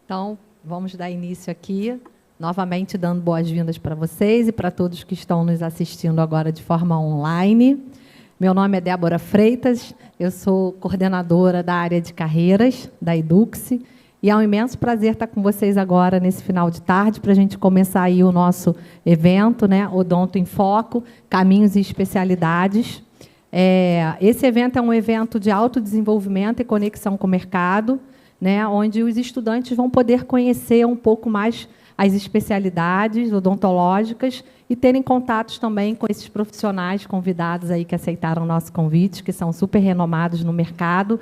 Então, vamos dar início aqui, novamente dando boas-vindas para vocês e para todos que estão nos assistindo agora de forma online. Meu nome é Débora Freitas, eu sou coordenadora da área de carreiras da Eduxi, e é um imenso prazer estar com vocês agora nesse final de tarde para a gente começar aí o nosso evento, né, Odonto em Foco, Caminhos e Especialidades. Esse evento é um evento de autodesenvolvimento e conexão com o mercado, né, onde os estudantes vão poder conhecer um pouco mais as especialidades odontológicas e terem contatos também com esses profissionais convidados aí que aceitaram o nosso convite, que são super renomados no mercado,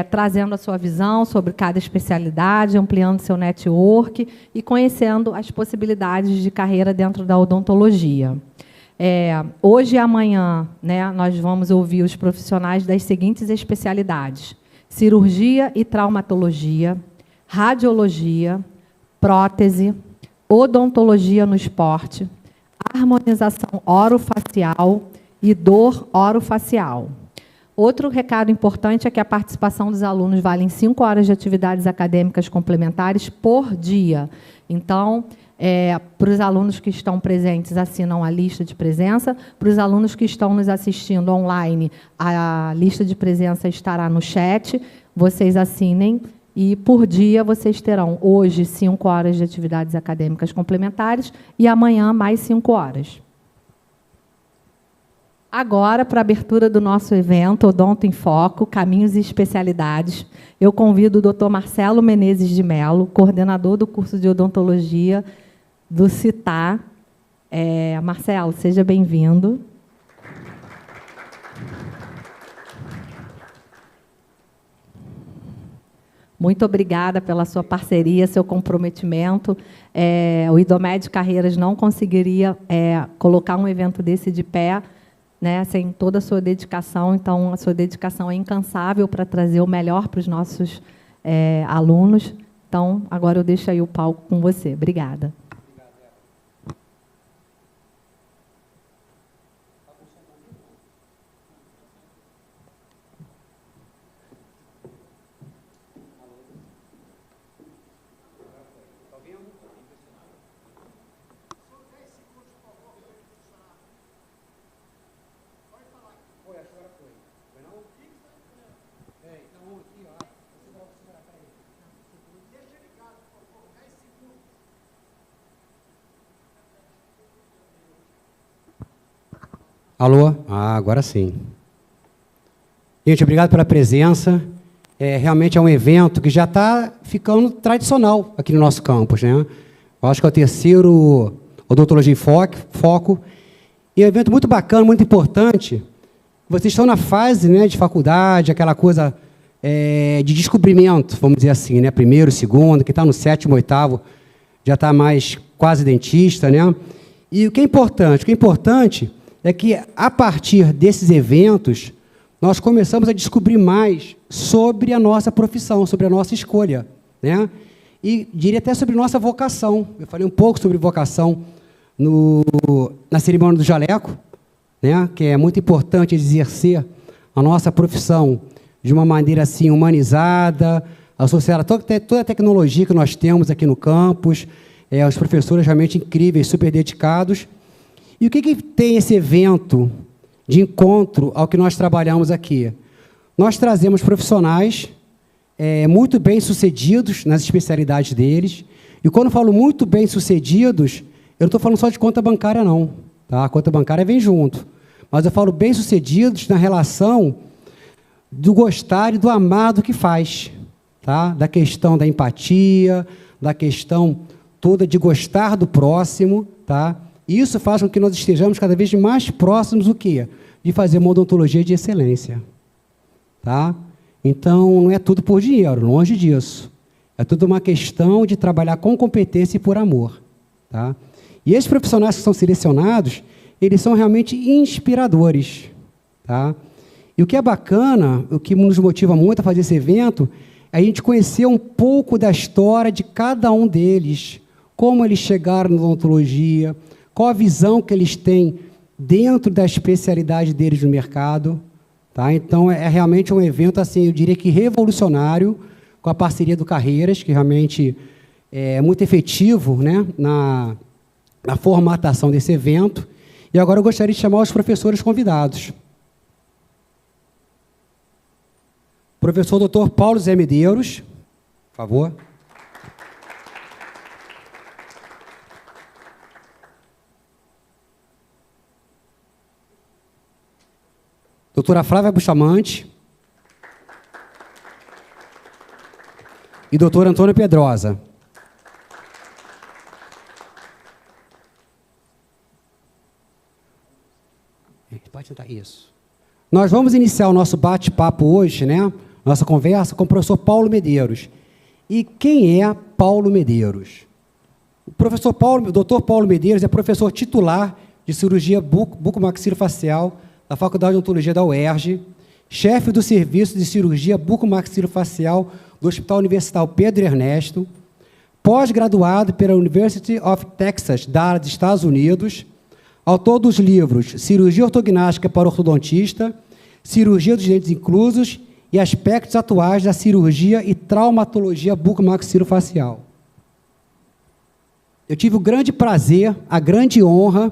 trazendo a sua visão sobre cada especialidade, ampliando seu network e conhecendo as possibilidades de carreira dentro da odontologia. Hoje e amanhã, né, nós vamos ouvir os profissionais das seguintes especialidades: cirurgia e traumatologia, radiologia, prótese, odontologia no esporte, harmonização orofacial e dor orofacial. Outro recado importante é que a participação dos alunos vale 5 horas de atividades acadêmicas complementares por dia. Então, para os alunos que estão presentes, assinam a lista de presença. Para os alunos que estão nos assistindo online, a lista de presença estará no chat. Vocês assinem e, por dia, vocês terão hoje 5 horas de atividades acadêmicas complementares e amanhã mais 5 horas. Agora, para a abertura do nosso evento, Odonto em Foco, Caminhos e Especialidades, eu convido o Dr. Marcelo Menezes de Mello, coordenador do curso de odontologia do CITAR. Marcelo, seja bem-vindo. Muito obrigada pela sua parceria, seu comprometimento. O IDOMED Carreiras não conseguiria colocar um evento desse de pé, né, sem toda a sua dedicação. Então, a sua dedicação é incansável para trazer o melhor para os nossos alunos. Então, agora eu deixo aí o palco com você. Obrigada. Alô? Agora sim. Gente, obrigado pela presença. Realmente é um evento que já está ficando tradicional aqui no nosso campus, né? Eu acho que é o terceiro Odontologia em Foco. E é um evento muito bacana, muito importante. Vocês estão na fase, né, de faculdade, aquela coisa de descobrimento, vamos dizer assim, né? Primeiro, segundo, que está no 7º, 8º, já está mais quase dentista, né? E o que é importante? O que é importante é que, a partir desses eventos, nós começamos a descobrir mais sobre a nossa profissão, sobre a nossa escolha, né? E diria até sobre nossa vocação. Eu falei um pouco sobre vocação na cerimônia do jaleco, né? Que é muito importante exercer a nossa profissão de uma maneira assim humanizada, associada a toda a tecnologia que nós temos aqui no campus, os professores realmente incríveis, super dedicados. E o que tem esse evento de encontro ao que nós trabalhamos aqui? Nós trazemos profissionais muito bem-sucedidos nas especialidades deles. E quando eu falo muito bem-sucedidos, eu não estou falando só de conta bancária, não. Tá? A conta bancária vem junto. Mas eu falo bem-sucedidos na relação do gostar e do amar do que faz. Tá? Da questão da empatia, da questão toda de gostar do próximo, tá? Isso faz com que nós estejamos cada vez mais próximos do quê? De fazer uma odontologia de excelência. Tá? Então, não é tudo por dinheiro, longe disso. É tudo uma questão de trabalhar com competência e por amor. Tá? E esses profissionais que são selecionados, eles são realmente inspiradores. Tá? E o que é bacana, o que nos motiva muito a fazer esse evento, é a gente conhecer um pouco da história de cada um deles, como eles chegaram na odontologia, qual a visão que eles têm dentro da especialidade deles no mercado. Tá? Então, é realmente um evento, assim, eu diria que revolucionário, com a parceria do Carreiras, que realmente é muito efetivo, né, na formatação desse evento. E agora eu gostaria de chamar os professores convidados. Professor Dr. Paulo Zé Medeiros, por favor. Doutora Flávia Bustamante. E doutor Antônio Pedrosa. Pode tentar isso. Nós vamos iniciar o nosso bate-papo hoje, né? Nossa conversa com o professor Paulo Medeiros. E quem é Paulo Medeiros? O professor Paulo, o doutor Paulo Medeiros é professor titular de cirurgia bucomaxilofacial da Faculdade de Odontologia da UERJ, chefe do Serviço de Cirurgia Bucomaxilofacial do Hospital Universitário Pedro Ernesto, pós-graduado pela University of Texas, dos Estados Unidos, autor dos livros Cirurgia Ortognática para Ortodontista, Cirurgia dos Dentes Inclusos e Aspectos Atuais da Cirurgia e Traumatologia Bucomaxilofacial. Eu tive o grande prazer, a grande honra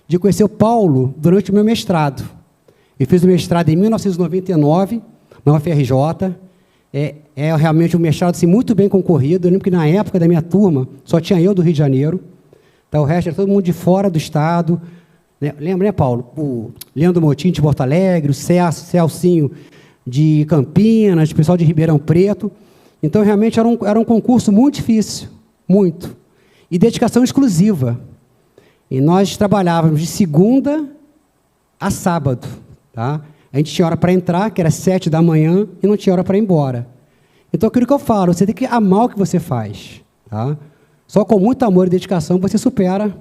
de conhecer o Paulo durante o meu mestrado. Eu fiz o mestrado em 1999, na UFRJ. É realmente um mestrado assim, muito bem concorrido. Eu lembro que, na época da minha turma, só tinha eu do Rio de Janeiro. Então, o resto era todo mundo de fora do estado. Lembra, né, Paulo? O Leandro Motim, de Porto Alegre, o Celcinho, de Campinas, o pessoal de Ribeirão Preto. Então, realmente, era um concurso muito difícil, muito. E dedicação exclusiva. E nós trabalhávamos de segunda a sábado. Tá? A gente tinha hora para entrar, que era 7 da manhã, e não tinha hora para ir embora. Então, aquilo que eu falo, você tem que amar o que você faz. Tá? Só com muito amor e dedicação você supera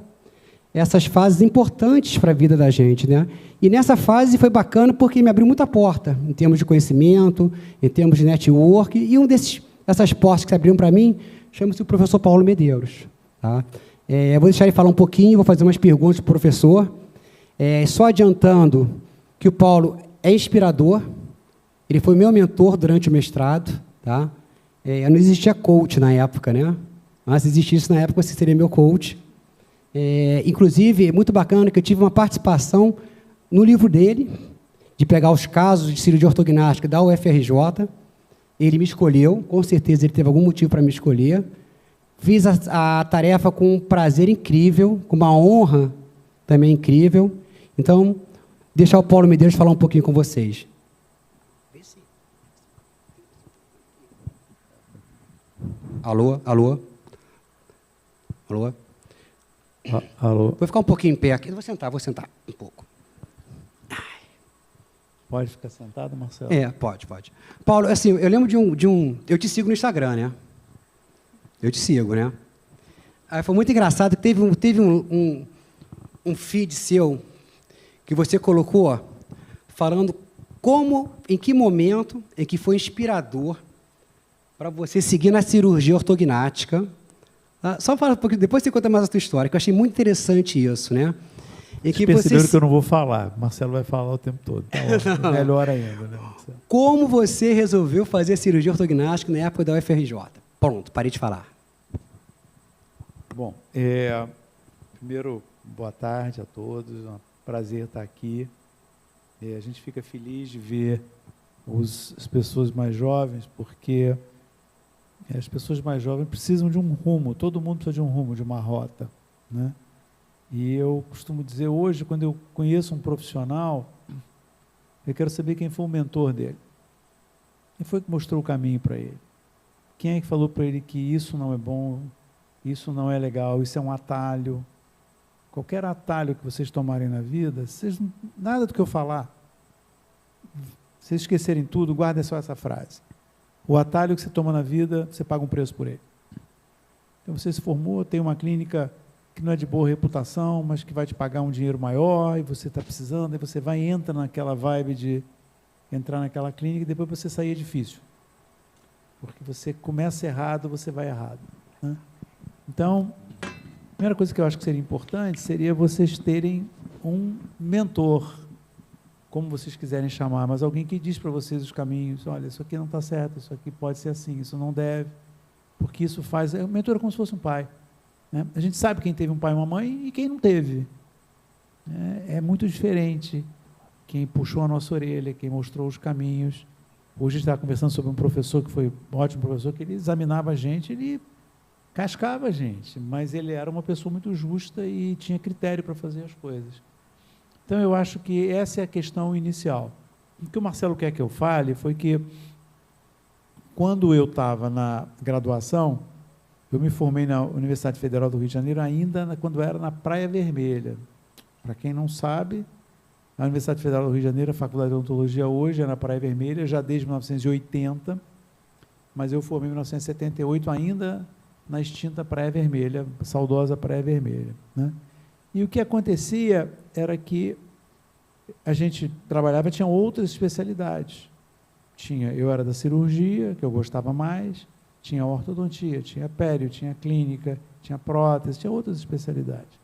essas fases importantes para a vida da gente. Né? E nessa fase foi bacana porque me abriu muita porta, em termos de conhecimento, em termos de network, e dessas portas que se abriram para mim chama-se o professor Paulo Medeiros. Tá? Eu vou deixar ele falar um pouquinho, vou fazer umas perguntas para o professor. Só adiantando que o Paulo é inspirador, ele foi meu mentor durante o mestrado. Tá? Não existia coach na época, né? Mas se existisse na época, você seria meu coach. Inclusive, é muito bacana que eu tive uma participação no livro dele, de pegar os casos de cirurgia ortognástica da UFRJ. Ele me escolheu, com certeza ele teve algum motivo para me escolher. Fiz a tarefa com um prazer incrível, com uma honra também incrível. Então, deixar o Paulo Medeiros falar um pouquinho com vocês. Alô? Alô? Alô? Alô? Vou ficar um pouquinho em pé aqui. Vou sentar um pouco. Pode ficar sentado, Marcelo? Pode. Paulo, assim, eu lembro de um... Eu te sigo no Instagram, né? Eu te sigo, né? Aí foi muito engraçado que teve um feed seu que você colocou falando em que momento em que foi inspirador para você seguir na cirurgia ortognática. Só fala um pouquinho, depois você conta mais a tua história, que eu achei muito interessante isso, né? Vocês perceberam que eu não vou falar, Marcelo vai falar o tempo todo. Tá melhor ainda, né, Marcelo? Como você resolveu fazer cirurgia ortognática na época da UFRJ? Pronto, parei de falar. Bom, primeiro, boa tarde a todos, é um prazer estar aqui. A gente fica feliz de ver as pessoas mais jovens, porque as pessoas mais jovens precisam de um rumo, todo mundo precisa de um rumo, de uma rota, né? E eu costumo dizer hoje, quando eu conheço um profissional, eu quero saber quem foi o mentor dele. Quem foi que mostrou o caminho para ele? Quem é que falou para ele que isso não é bom, isso não é legal, isso é um atalho? Qualquer atalho que vocês tomarem na vida, nada do que eu falar, se vocês esquecerem tudo, guardem só essa frase. O atalho que você toma na vida, você paga um preço por ele. Então você se formou, tem uma clínica que não é de boa reputação, mas que vai te pagar um dinheiro maior, e você está precisando, aí você vai e entra naquela vibe de entrar naquela clínica, e depois você sair é difícil. Porque você começa errado, você vai errado, né? Então, a primeira coisa que eu acho que seria importante seria vocês terem um mentor como vocês quiserem chamar, mas alguém que diz para vocês os caminhos, olha, isso aqui não está certo, isso aqui pode ser assim, isso não deve, porque isso faz... O mentor é como se fosse um pai, né? A gente sabe quem teve um pai e uma mãe e quem não teve. É muito diferente quem puxou a nossa orelha, quem mostrou os caminhos. Hoje a gente estava conversando sobre um professor que foi um ótimo professor, que ele examinava a gente, ele cascava a gente, mas ele era uma pessoa muito justa e tinha critério para fazer as coisas. Então, eu acho que essa é a questão inicial. O que o Marcelo quer que eu fale foi que, quando eu estava na graduação, eu me formei na Universidade Federal do Rio de Janeiro ainda quando era na Praia Vermelha. Para quem não sabe, a Universidade Federal do Rio de Janeiro, a Faculdade de Odontologia hoje é na Praia Vermelha, já desde 1980, mas eu formei em 1978 ainda na extinta Praia Vermelha, saudosa Praia Vermelha, né? E o que acontecia era que a gente trabalhava, tinha outras especialidades. Eu era da cirurgia, que eu gostava mais, tinha ortodontia, tinha pério, tinha clínica, tinha prótese, tinha outras especialidades.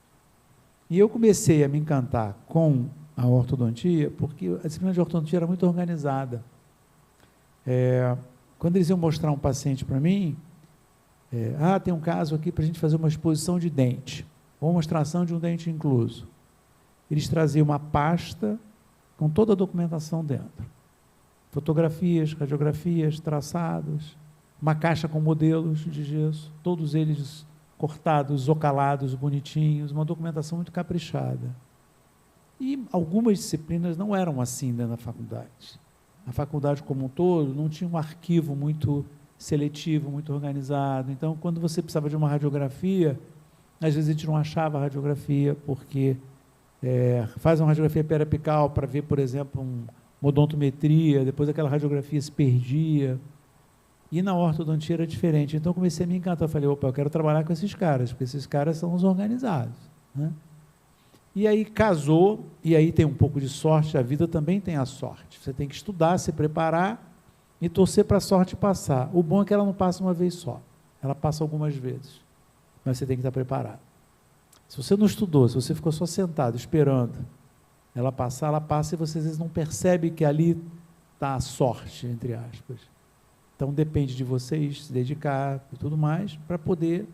E eu comecei a me encantar com a ortodontia, porque a disciplina de ortodontia era muito organizada. Quando eles iam mostrar um paciente para mim, tem um caso aqui para a gente fazer uma exposição de dente, ou uma extração de um dente incluso. Eles traziam uma pasta com toda a documentação dentro. Fotografias, radiografias, traçados, uma caixa com modelos de gesso, todos eles cortados, ocalados, bonitinhos, uma documentação muito caprichada. E algumas disciplinas não eram assim dentro da faculdade. A faculdade como um todo não tinha um arquivo muito seletivo, muito organizado. Então, quando você precisava de uma radiografia, às vezes a gente não achava a radiografia, porque faz uma radiografia periapical para ver, por exemplo, uma odontometria, depois aquela radiografia se perdia. E na ortodontia era diferente. Então, eu comecei a me encantar. Eu falei, opa, eu quero trabalhar com esses caras, porque esses caras são os organizados, né? E aí casou, e aí tem um pouco de sorte, a vida também tem a sorte. Você tem que estudar, se preparar e torcer para a sorte passar. O bom é que ela não passa uma vez só, ela passa algumas vezes, mas você tem que estar preparado. Se você não estudou, se você ficou só sentado, esperando ela passa e você às vezes não percebe que ali está a sorte, entre aspas. Então, depende de vocês se dedicar e tudo mais, para poder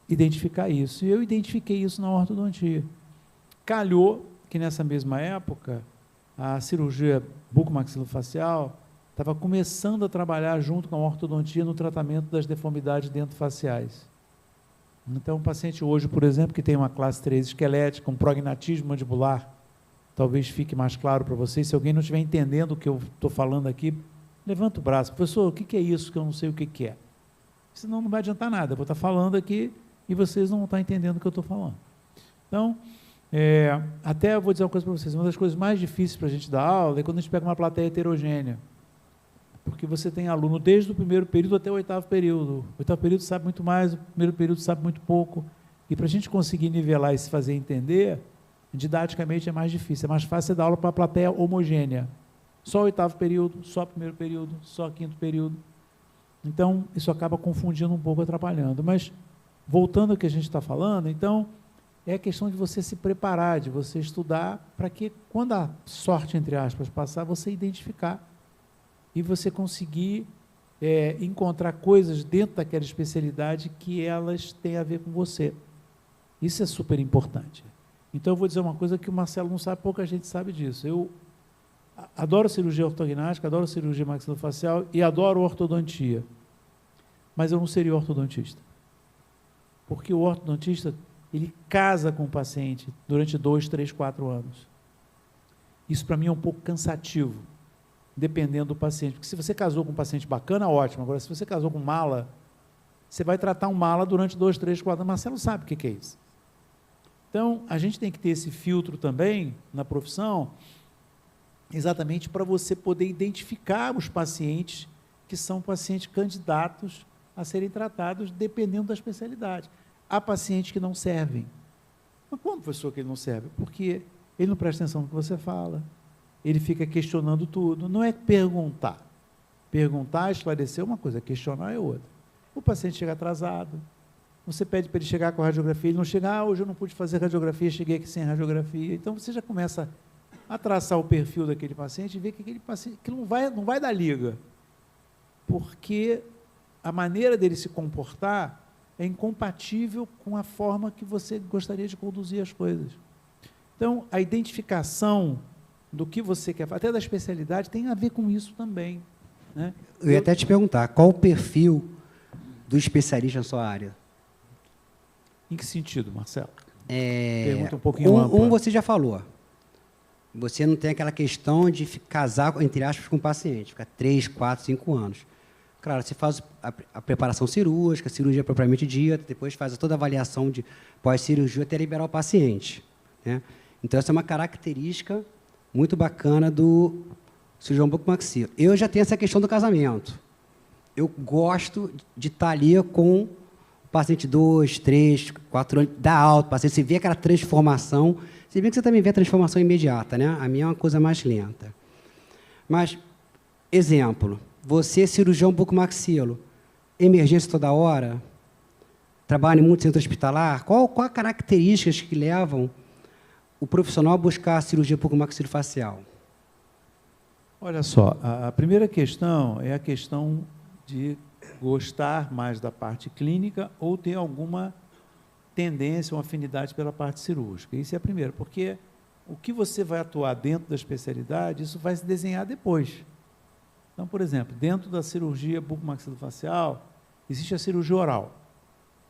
identificar isso. E eu identifiquei isso na ortodontia. Calhou que, nessa mesma época, a cirurgia bucomaxilofacial estava começando a trabalhar junto com a ortodontia no tratamento das deformidades dentofaciais. Então, o paciente hoje, por exemplo, que tem uma classe 3 esquelética, um prognatismo mandibular, talvez fique mais claro para vocês. Se alguém não estiver entendendo o que eu estou falando aqui, levanta o braço. Professor, o que é isso que eu não sei o que é? Senão não vai adiantar nada. Eu vou estar falando aqui e vocês não vão estar entendendo o que eu estou falando. Então, até eu vou dizer uma coisa para vocês. Uma das coisas mais difíceis para a gente dar aula é quando a gente pega uma plateia heterogênea. Porque você tem aluno desde o primeiro período até o oitavo período. O oitavo período sabe muito mais, o primeiro período sabe muito pouco. E para a gente conseguir nivelar e se fazer entender, didaticamente é mais difícil. É mais fácil dar aula para uma plateia homogênea. Só o oitavo período, só o primeiro período, só o quinto período. Então, isso acaba confundindo um pouco, atrapalhando. Mas, voltando ao que a gente está falando, então, é a questão de você se preparar, de você estudar, para que, quando a sorte, entre aspas, passar, você identificar e você conseguir encontrar coisas dentro daquela especialidade que elas têm a ver com você. Isso é super importante. Então, eu vou dizer uma coisa que o Marcelo não sabe, pouca gente sabe disso. Eu adoro cirurgia ortognática, adoro cirurgia maxilofacial e adoro ortodontia. Mas eu não seria ortodontista. Porque o ortodontista, ele casa com o paciente durante 2, 3, 4 anos. Isso, para mim, é um pouco cansativo, dependendo do paciente. Porque se você casou com um paciente bacana, ótimo. Agora, se você casou com um mala, você vai tratar um mala durante 2, 3, 4 anos. Marcelo sabe o que é isso. Então, a gente tem que ter esse filtro também na profissão, exatamente para você poder identificar os pacientes que são pacientes candidatos a serem tratados dependendo da especialidade. Há pacientes que não servem. Mas como, professor, que ele não serve? Porque ele não presta atenção no que você fala, ele fica questionando tudo. Não é perguntar. Perguntar, esclarecer é uma coisa, questionar é outra. O paciente chega atrasado, você pede para ele chegar com a radiografia, ele não chega, hoje eu não pude fazer radiografia, cheguei aqui sem radiografia. Então, você já começa a traçar o perfil daquele paciente e ver que aquele paciente que não vai dar liga, porque a maneira dele se comportar é incompatível com a forma que você gostaria de conduzir as coisas. Então, a identificação do que você quer, até da especialidade, tem a ver com isso também, né? Eu ia até te perguntar, qual o perfil do especialista na sua área? Em que sentido, Marcelo? Pergunta um pouquinho Um ampla. você já falou. Você não tem aquela questão de casar, entre aspas, com o paciente, ficar 3, 4, 5 anos. Claro, você faz a preparação cirúrgica, a cirurgia propriamente dita, depois faz toda a avaliação de pós-cirurgia até liberar o paciente, né? Então, essa é uma característica muito bacana do cirurgião bucomaxilo. Eu já tenho essa questão do casamento. Eu gosto de estar ali com o paciente 2, 3, 4 anos, dar alta, o paciente, você vê aquela transformação. Se bem que você também vê a transformação imediata, né? A minha é uma coisa mais lenta. Mas, exemplo, você, cirurgião bucomaxilo, emergência toda hora, trabalha em muito centro hospitalar, qual as características que levam o profissional a buscar a cirurgia bucomaxilofacial? Olha só, a primeira questão é a questão de gostar mais da parte clínica ou ter alguma tendência ou afinidade pela parte cirúrgica. Isso é a primeira, porque o que você vai atuar dentro da especialidade, isso vai se desenhar depois. Então, por exemplo, dentro da cirurgia bucomaxilofacial, existe a cirurgia oral,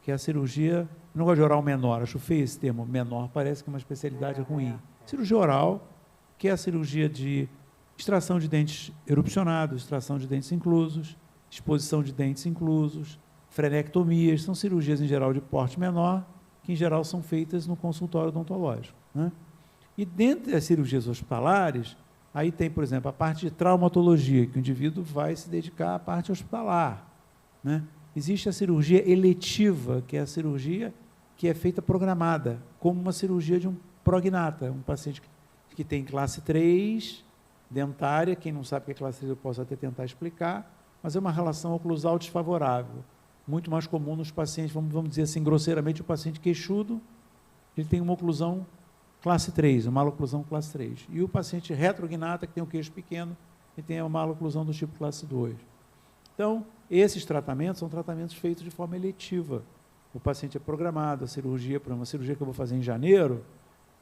que é a cirurgia, não gosto de oral menor, acho feio esse termo, menor, parece que é uma especialidade ruim. Cirurgia oral, que é a cirurgia de extração de dentes erupcionados, extração de dentes inclusos, exposição de dentes inclusos, frenectomias, são cirurgias em geral de porte menor, que em geral são feitas no consultório odontológico, né? E dentro das cirurgias hospitalares, aí tem, por exemplo, a parte de traumatologia, que o indivíduo vai se dedicar à parte hospitalar, né? Existe a cirurgia eletiva, que é a cirurgia que é feita programada, como uma cirurgia de um prognata, um paciente que tem classe 3, dentária, quem não sabe o que é classe 3 eu posso até tentar explicar, mas é uma relação oclusal desfavorável, muito mais comum nos pacientes, vamos dizer assim, grosseiramente, o paciente queixudo, ele tem uma oclusão classe 3, uma maloclusão classe 3. E o paciente retrognata, que tem um queixo pequeno, ele tem uma maloclusão do tipo classe 2. Então, esses tratamentos são tratamentos feitos de forma eletiva. O paciente é programado, a cirurgia, por uma cirurgia que eu vou fazer em janeiro,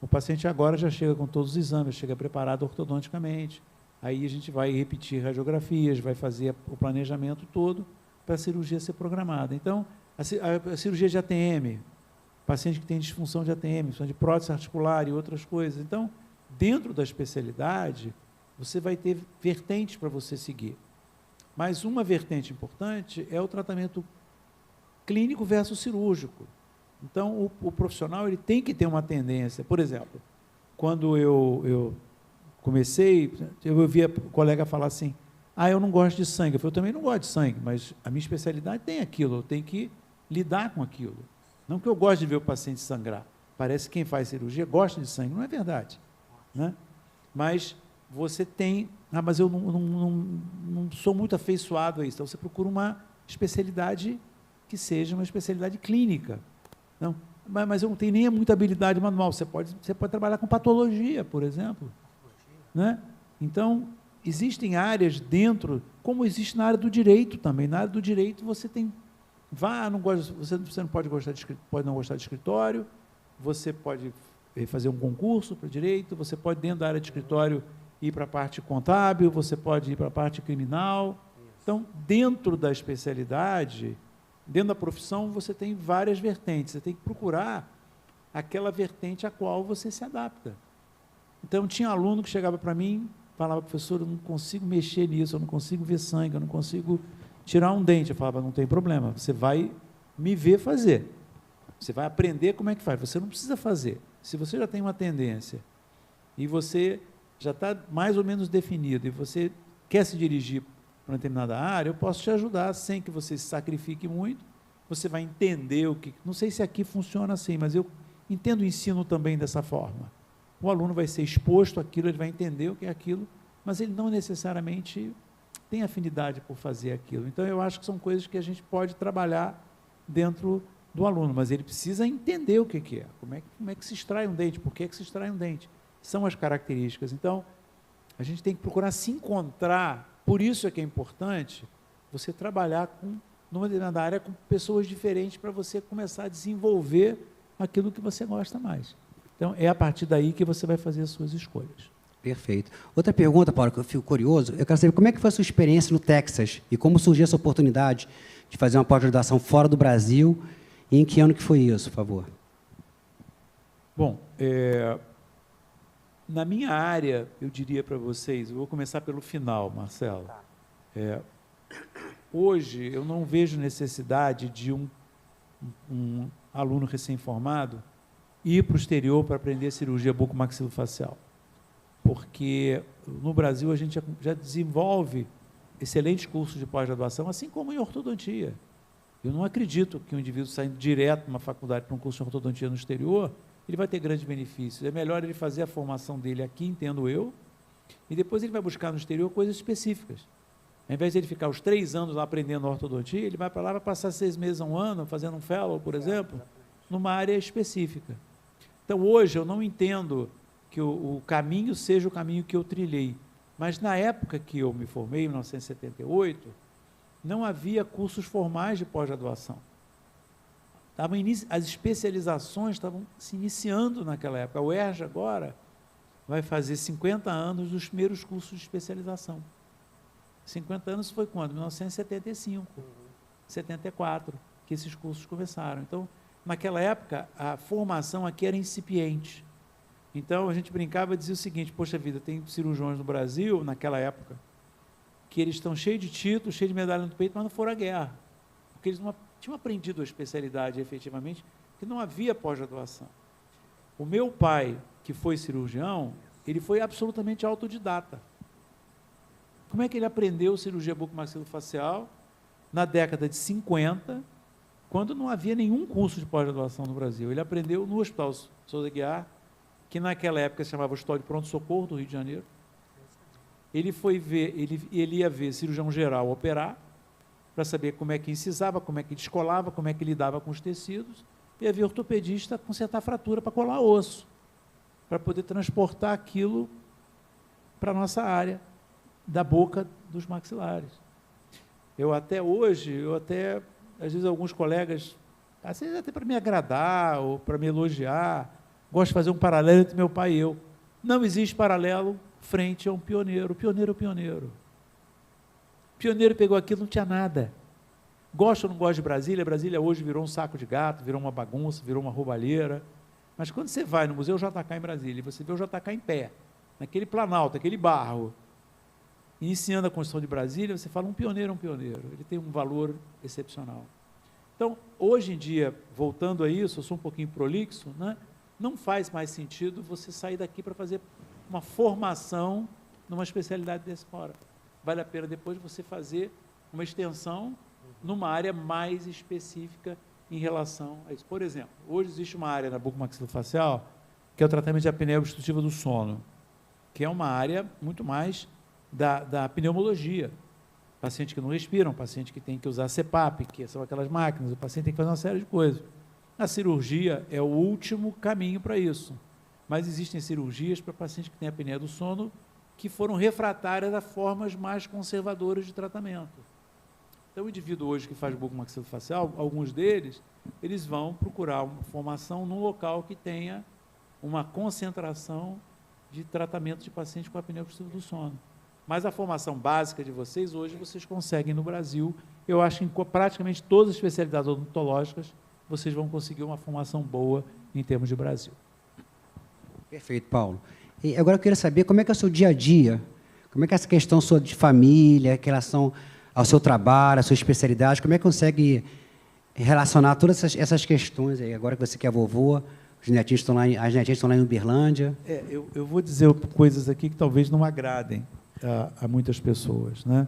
o paciente agora já chega com todos os exames, chega preparado ortodonticamente, aí a gente vai repetir radiografias, vai fazer o planejamento todo para a cirurgia ser programada. Então, a cirurgia de ATM, paciente que tem disfunção de ATM, de prótese articular e outras coisas. Então, dentro da especialidade, você vai ter vertentes para você seguir. Mas uma vertente importante é o tratamento clínico versus cirúrgico. Então, o profissional ele tem que ter uma tendência. Por exemplo, quando eu comecei, eu ouvia o colega falar assim, eu não gosto de sangue. Eu falei, eu também não gosto de sangue, mas a minha especialidade tem aquilo, eu tenho que lidar com aquilo. Não que eu goste de ver o paciente sangrar. Parece que quem faz cirurgia gosta de sangue. Não é verdade, né? Mas você tem... mas eu não sou muito afeiçoado a isso. Então, você procura uma especialidade que seja uma especialidade clínica. Não, mas eu não tenho nem muita habilidade manual. Você pode trabalhar com patologia, por exemplo, né? Então, existem áreas dentro, como existe na área do direito também. Na área do direito, você tem... você não pode não gostar de escritório, você pode fazer um concurso para direito, você pode, dentro da área de escritório, ir para a parte contábil, você pode ir para a parte criminal. Então, dentro da especialidade, dentro da profissão, você tem várias vertentes. Você tem que procurar aquela vertente a qual você se adapta. Então, tinha aluno que chegava para mim, falava, professor, eu não consigo mexer nisso, eu não consigo ver sangue, eu não consigo tirar um dente. Eu falava, não tem problema, você vai me ver fazer. Você vai aprender como é que faz. Você não precisa fazer. Se você já tem uma tendência e você já está mais ou menos definido e você quer se dirigir para uma determinada área, eu posso te ajudar sem que você se sacrifique muito. Você vai entender o que... Não sei se aqui funciona assim, mas eu entendo o ensino também dessa forma. O aluno vai ser exposto àquilo, ele vai entender o que é aquilo, mas ele não necessariamente tem afinidade por fazer aquilo. Então, eu acho que são coisas que a gente pode trabalhar dentro do aluno, mas ele precisa entender o que é. Como é que se extrai um dente, por que se extrai um dente. são as características. Então, a gente tem que procurar se encontrar, por isso é que é importante você trabalhar numa determinada área com pessoas diferentes para você começar a desenvolver aquilo que você gosta mais. Então, é a partir daí que você vai fazer as suas escolhas. Perfeito. Outra pergunta, Paulo, que eu fico curioso, eu quero saber como é que foi a sua experiência no Texas e como surgiu essa oportunidade de fazer uma pós-graduação fora do Brasil e em que ano que foi isso, por favor? Bom, na minha área, eu diria para vocês, eu vou começar pelo final, Marcelo. Hoje, eu não vejo necessidade de um aluno recém-formado ir para o exterior para aprender cirurgia bucomaxilofacial, porque no Brasil a gente já desenvolve excelentes cursos de pós-graduação, assim como em ortodontia. Eu não acredito que um indivíduo saindo direto de uma faculdade para um curso de ortodontia no exterior, ele vai ter grandes benefícios. É melhor ele fazer a formação dele aqui, entendo eu, e depois ele vai buscar no exterior coisas específicas. Ao invés de ele ficar os 3 anos lá aprendendo ortodontia, ele vai para lá, vai passar 6 meses a 1 ano, fazendo um fellow, por exemplo, numa área específica. Então, hoje, eu não entendo que o caminho seja o caminho que eu trilhei, mas na época que eu me formei, em 1978, não havia cursos formais de pós-graduação. As especializações estavam se iniciando naquela época. A UERJ agora vai fazer 50 anos dos primeiros cursos de especialização. 50 anos foi quando? 1975, 74, que esses cursos começaram. Então, naquela época, a formação aqui era incipiente. Então, a gente brincava e dizia o seguinte, poxa vida, tem cirurgiões no Brasil, naquela época, que eles estão cheios de títulos, cheios de medalha no peito, mas não foram à guerra. Porque eles não tinham aprendido a especialidade efetivamente, que não havia pós-graduação. O meu pai, que foi cirurgião, ele foi absolutamente autodidata. Como é que ele aprendeu cirurgia bucomaxilofacial na década de 50, quando não havia nenhum curso de pós-graduação no Brasil? Ele aprendeu no Hospital Souza Guiar, que naquela época se chamava Hospital de Pronto-Socorro do Rio de Janeiro. Ele ia ver cirurgião geral operar, para saber como é que incisava, como é que descolava, como é que lidava com os tecidos, e ia ver ortopedista consertar fratura para colar osso, para poder transportar aquilo para a nossa área da boca dos maxilares. Às vezes alguns colegas, às vezes até para me agradar ou para me elogiar, gosto de fazer um paralelo entre meu pai e eu. Não existe paralelo frente a um pioneiro. O pioneiro é o pioneiro. O pioneiro pegou aquilo, não tinha nada. Gosto ou não gosto de Brasília? Brasília hoje virou um saco de gato, virou uma bagunça, virou uma roubalheira. Mas quando você vai no Museu JK em Brasília, e você vê o JK em pé, naquele planalto, aquele barro, iniciando a construção de Brasília, você fala, um pioneiro é um pioneiro. Ele tem um valor excepcional. Então, hoje em dia, voltando a isso, eu sou um pouquinho prolixo, né? Não faz mais sentido você sair daqui para fazer uma formação numa especialidade desse fora. Vale a pena depois você fazer uma extensão numa área mais específica em relação a isso. Por exemplo, hoje existe uma área na bucomaxilofacial que é o tratamento de apneia obstrutiva do sono, que é uma área muito mais da pneumologia. Paciente que não respiram, paciente que tem que usar CPAP, que são aquelas máquinas, o paciente tem que fazer uma série de coisas. A cirurgia é o último caminho para isso. Mas existem cirurgias para pacientes que têm apneia do sono que foram refratárias a formas mais conservadoras de tratamento. Então, o indivíduo hoje que faz bucomaxilofacial, alguns deles, eles vão procurar uma formação num local que tenha uma concentração de tratamento de pacientes com apneia obstrutiva do sono. Mas a formação básica de vocês, hoje, vocês conseguem no Brasil. Eu acho que em praticamente todas as especialidades odontológicas, vocês vão conseguir uma formação boa em termos de Brasil. Perfeito, Paulo. E agora eu queria saber como é que é o seu dia a dia, como é que é essa questão sua de família, em relação ao seu trabalho, à sua especialidade, como é que consegue relacionar todas essas questões aí, agora que você que é vovô, as netinhas estão lá em Uberlândia. Eu vou dizer coisas aqui que talvez não agradem a muitas pessoas, né?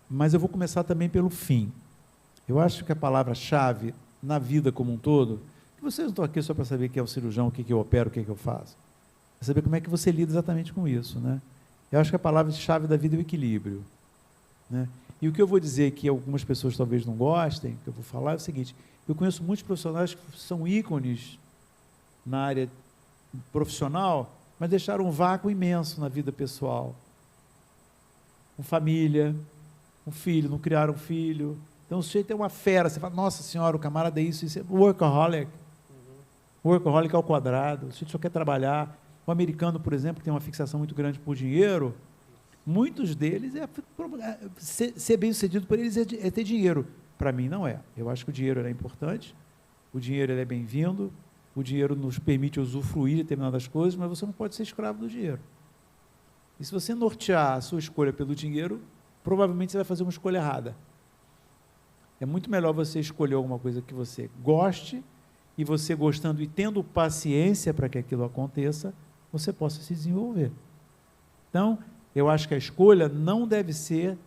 Mas eu vou começar também pelo fim. Eu acho que a palavra-chave na vida como um todo, que vocês não estão aqui só para saber quem é o cirurgião, o que eu opero, o que eu faço, é saber como é que você lida exatamente com isso, né? Eu acho que a palavra-chave da vida é o equilíbrio, né? E o que eu vou dizer que algumas pessoas talvez não gostem, que eu vou falar, é o seguinte: eu conheço muitos profissionais que são ícones na área profissional, mas deixaram um vácuo imenso na vida pessoal. Com família, um filho, não criaram um filho. Então, o sujeito é uma fera. Você fala, nossa senhora, o camarada é isso, isso é workaholic. Workaholic ao quadrado. O sujeito só quer trabalhar. O americano, por exemplo, que tem uma fixação muito grande por dinheiro, muitos deles, ser bem-sucedido por eles é ter dinheiro. Para mim, não é. Eu acho que o dinheiro é importante, o dinheiro é bem-vindo, o dinheiro nos permite usufruir de determinadas coisas, mas você não pode ser escravo do dinheiro. E se você nortear a sua escolha pelo dinheiro, provavelmente você vai fazer uma escolha errada. É muito melhor você escolher alguma coisa que você goste, e você gostando e tendo paciência para que aquilo aconteça, você possa se desenvolver. Então, eu acho que a escolha não deve ser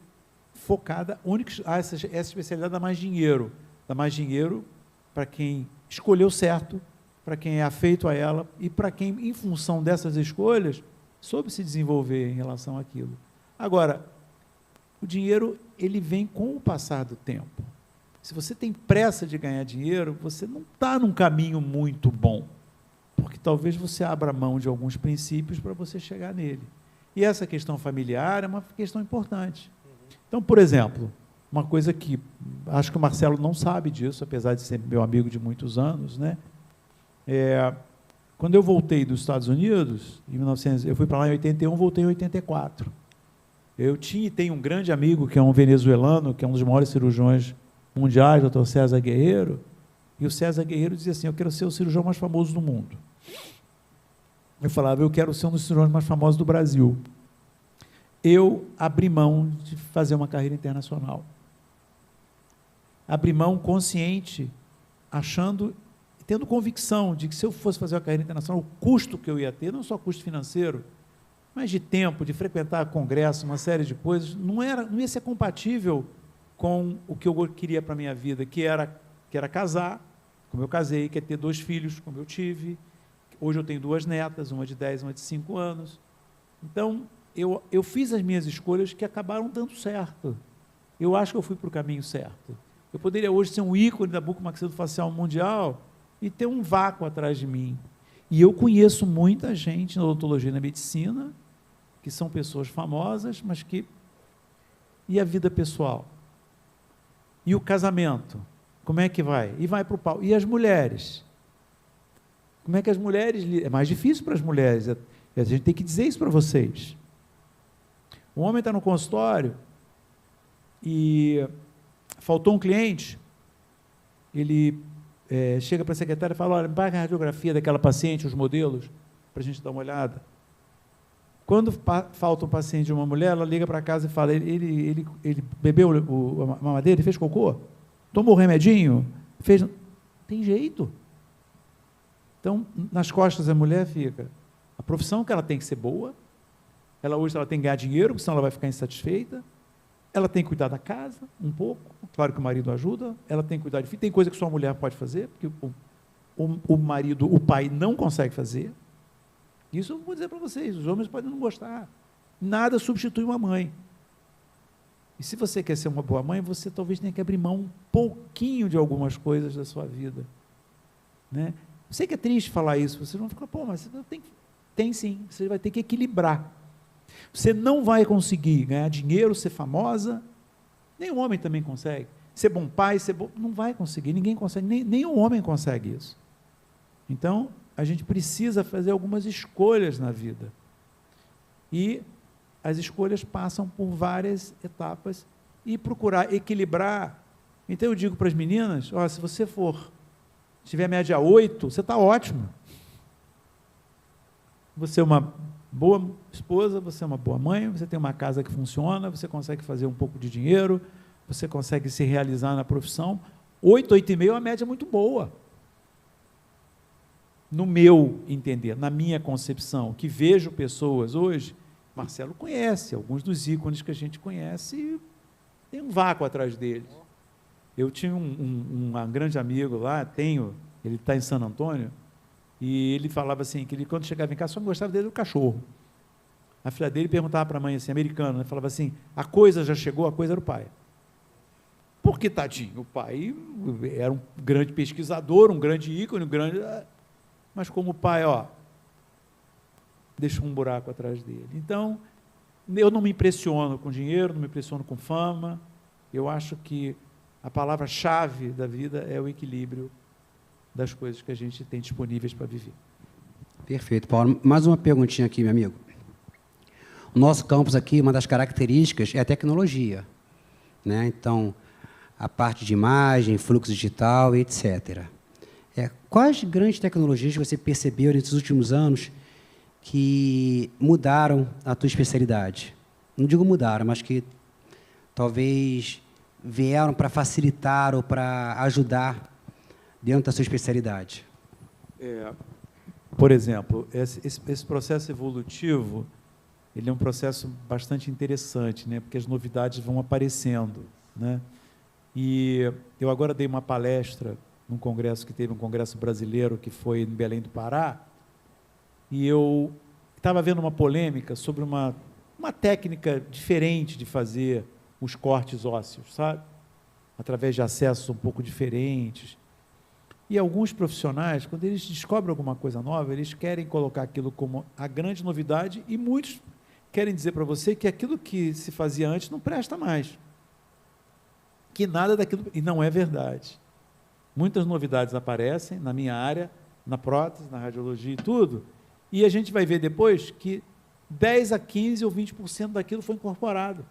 focada única. Essa especialidade dá mais dinheiro. Dá mais dinheiro para quem escolheu certo, para quem é afeito a ela e para quem, em função dessas escolhas, soube se desenvolver em relação àquilo. Agora, o dinheiro, ele vem com o passar do tempo. Se você tem pressa de ganhar dinheiro, você não está num caminho muito bom, porque talvez você abra mão de alguns princípios para você chegar nele. E essa questão familiar é uma questão importante. Então, por exemplo, uma coisa que acho que o Marcelo não sabe disso, apesar de ser meu amigo de muitos anos, né? Quando eu voltei dos Estados Unidos, eu fui para lá em 81, voltei em 84. Eu tinha e tenho um grande amigo, que é um venezuelano, que é um dos maiores cirurgiões mundiais, Dr. César Guerreiro, e o César Guerreiro dizia assim, eu quero ser o cirurgião mais famoso do mundo. Eu falava, eu quero ser um dos cirurgiões mais famosos do Brasil. Eu abri mão de fazer uma carreira internacional. Abri mão consciente, achando, tendo convicção de que se eu fosse fazer uma carreira internacional, o custo que eu ia ter, não só custo financeiro, mas de tempo, de frequentar congresso, uma série de coisas, não ia ser compatível com o que eu queria para a minha vida, que era casar, como eu casei, que é ter 2 filhos, como eu tive. Hoje eu tenho 2 netas, uma de 10, uma de 5 anos. Então, eu fiz as minhas escolhas que acabaram dando certo. Eu acho que eu fui para o caminho certo. Eu poderia hoje ser um ícone da bucomaxilofacial mundial e ter um vácuo atrás de mim. E eu conheço muita gente na odontologia e na medicina, que são pessoas famosas, mas que... E a vida pessoal? E o casamento? Como é que vai? E vai para o pau. E as mulheres? Como é que as mulheres... É mais difícil para as mulheres. A gente tem que dizer isso para vocês. O homem está no consultório e faltou um cliente, ele chega para a secretária e fala, olha, me paga a radiografia daquela paciente, os modelos, para a gente dar uma olhada. Quando falta um paciente de uma mulher, ela liga para casa e fala, ele bebeu a mamadeira, ele fez cocô? Tomou o remedinho? Fez... Tem jeito. Então, nas costas da mulher fica a profissão que ela tem que ser boa, hoje ela tem que ganhar dinheiro, porque senão ela vai ficar insatisfeita, ela tem que cuidar da casa, um pouco, claro que o marido ajuda, ela tem que cuidar de filho, tem coisa que só a mulher pode fazer, porque o marido, o pai não consegue fazer. Isso eu vou dizer para vocês, os homens podem não gostar, nada substitui uma mãe. E se você quer ser uma boa mãe, você talvez tenha que abrir mão um pouquinho de algumas coisas da sua vida. Né? Eu sei que é triste falar isso, vocês vão ficar, pô, mas tem sim, você vai ter que equilibrar. Você não vai conseguir ganhar dinheiro, ser famosa, nem o homem também consegue. Ser bom pai, não vai conseguir, ninguém consegue, nem o homem consegue isso. Então, a gente precisa fazer algumas escolhas na vida. E as escolhas passam por várias etapas e procurar equilibrar. Então, eu digo para as meninas, ó, se você tiver média 8, você está ótimo. Você é uma boa esposa, você é uma boa mãe, você tem uma casa que funciona, você consegue fazer um pouco de dinheiro, você consegue se realizar na profissão. 8, 8,5 é uma média muito boa. No meu entender, na minha concepção, que vejo pessoas hoje, Marcelo conhece, alguns dos ícones que a gente conhece, tem um vácuo atrás deles. Eu tinha um grande amigo lá, ele está em San Antônio, e ele falava assim, que ele, quando chegava em casa, só gostava dele do cachorro. A filha dele perguntava para a mãe, assim, americana, né, falava assim, a coisa já chegou, a coisa era o pai. Porque, tadinho, o pai era um grande pesquisador, um grande ícone, mas como o pai, deixou um buraco atrás dele. Então, eu não me impressiono com dinheiro, não me impressiono com fama. Eu acho que a palavra-chave da vida é o equilíbrio das coisas que a gente tem disponíveis para viver. Perfeito, Paulo. Mais uma perguntinha aqui, meu amigo. O nosso campus aqui, uma das características é a tecnologia, né? Então, a parte de imagem, fluxo digital, etc. Quais grandes tecnologias você percebeu nesses últimos anos que mudaram a tua especialidade? Não digo mudaram, mas que talvez vieram para facilitar ou para ajudar dentro da sua especialidade? Por exemplo, esse processo evolutivo, ele é um processo bastante interessante, né? Porque as novidades vão aparecendo, né? E eu agora dei uma palestra num congresso que teve, um congresso brasileiro, que foi em Belém do Pará, e eu estava vendo uma polêmica sobre uma técnica diferente de fazer os cortes ósseos, sabe? Através de acessos um pouco diferentes. E alguns profissionais, quando eles descobrem alguma coisa nova, eles querem colocar aquilo como a grande novidade, e muitos querem dizer para você que aquilo que se fazia antes não presta mais. Que nada daquilo... E não é verdade. Muitas novidades aparecem na minha área, na prótese, na radiologia e tudo, e a gente vai ver depois que 10 a 15 ou 20% daquilo foi incorporado.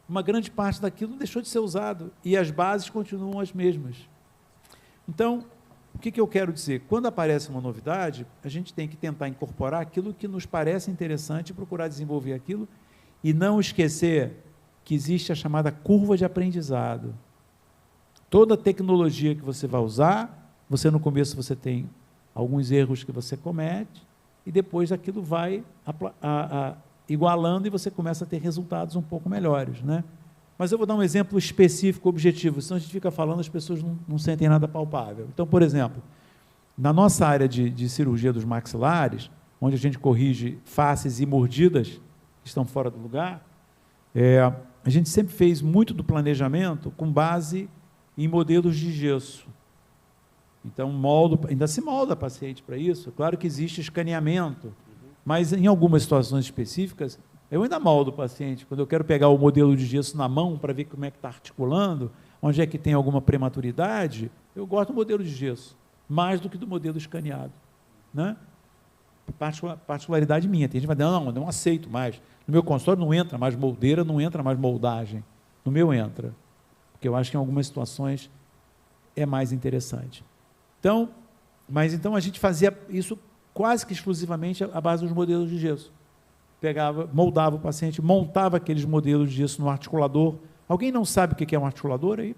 Uma grande parte daquilo deixou de ser usado, e as bases continuam as mesmas. Então, o que eu quero dizer? Quando aparece uma novidade, a gente tem que tentar incorporar aquilo que nos parece interessante, procurar desenvolver aquilo, e não esquecer que existe a chamada curva de aprendizado. Toda tecnologia que você vai usar, no começo você tem alguns erros que você comete, e depois aquilo vai igualando e você começa a ter resultados um pouco melhores, né? Mas eu vou dar um exemplo específico, objetivo, senão a gente fica falando, as pessoas não sentem nada palpável. Então, por exemplo, na nossa área de cirurgia dos maxilares, onde a gente corrige faces e mordidas que estão fora do lugar, a gente sempre fez muito do planejamento com base em modelos de gesso. Então, ainda se molda paciente para isso. Claro que existe escaneamento, mas em algumas situações específicas, eu ainda moldo o paciente. Quando eu quero pegar o modelo de gesso na mão para ver como é que está articulando, onde é que tem alguma prematuridade, eu gosto do modelo de gesso, mais do que do modelo escaneado, né? Particularidade minha. Tem gente que vai dizer, não aceito mais. No meu consultório não entra mais moldeira, não entra mais moldagem. No meu entra, porque eu acho que em algumas situações é mais interessante. Então, a gente fazia isso quase que exclusivamente à base dos modelos de gesso. Pegava, moldava o paciente, montava aqueles modelos de gesso no articulador. Alguém não sabe o que é um articulador aí?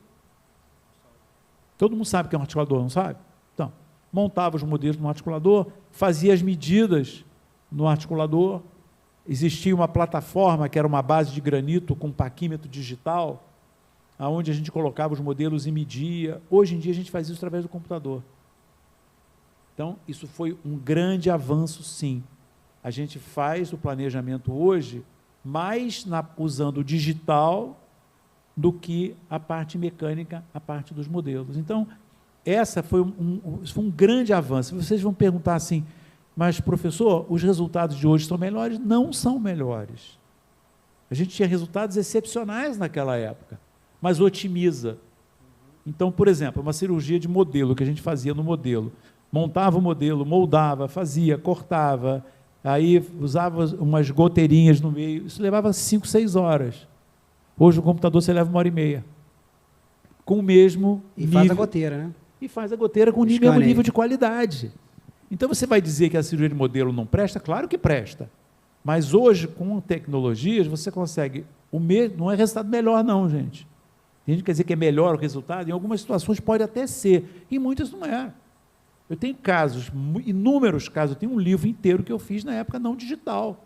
Todo mundo sabe o que é um articulador, não sabe? Então, montava os modelos no articulador, fazia as medidas no articulador. Existia uma plataforma que era uma base de granito com paquímetro digital, onde a gente colocava os modelos e media. Hoje em dia a gente faz isso através do computador. Então, isso foi um grande avanço, sim. A gente faz o planejamento hoje mais usando o digital do que a parte mecânica, a parte dos modelos. Então, essa foi um grande avanço. Vocês vão perguntar assim, mas, professor, os resultados de hoje são melhores? Não são melhores. A gente tinha resultados excepcionais naquela época, mas otimiza. Então, por exemplo, uma cirurgia de modelo, que a gente fazia no modelo, montava o modelo, moldava, fazia, cortava, aí usava umas goteirinhas no meio, isso levava 5, 6 horas. Hoje no computador você leva 1h30. Com o mesmo nível. E faz a goteira, né? E faz a goteira com o mesmo nível de qualidade. Então você vai dizer que a cirurgia de modelo não presta? Claro que presta. Mas hoje, com tecnologias, você consegue o mesmo, não é resultado melhor não, gente. Tem gente que quer dizer que é melhor o resultado, em algumas situações pode até ser, em muitas não é. Eu tenho casos, inúmeros casos, eu tenho um livro inteiro que eu fiz na época não digital,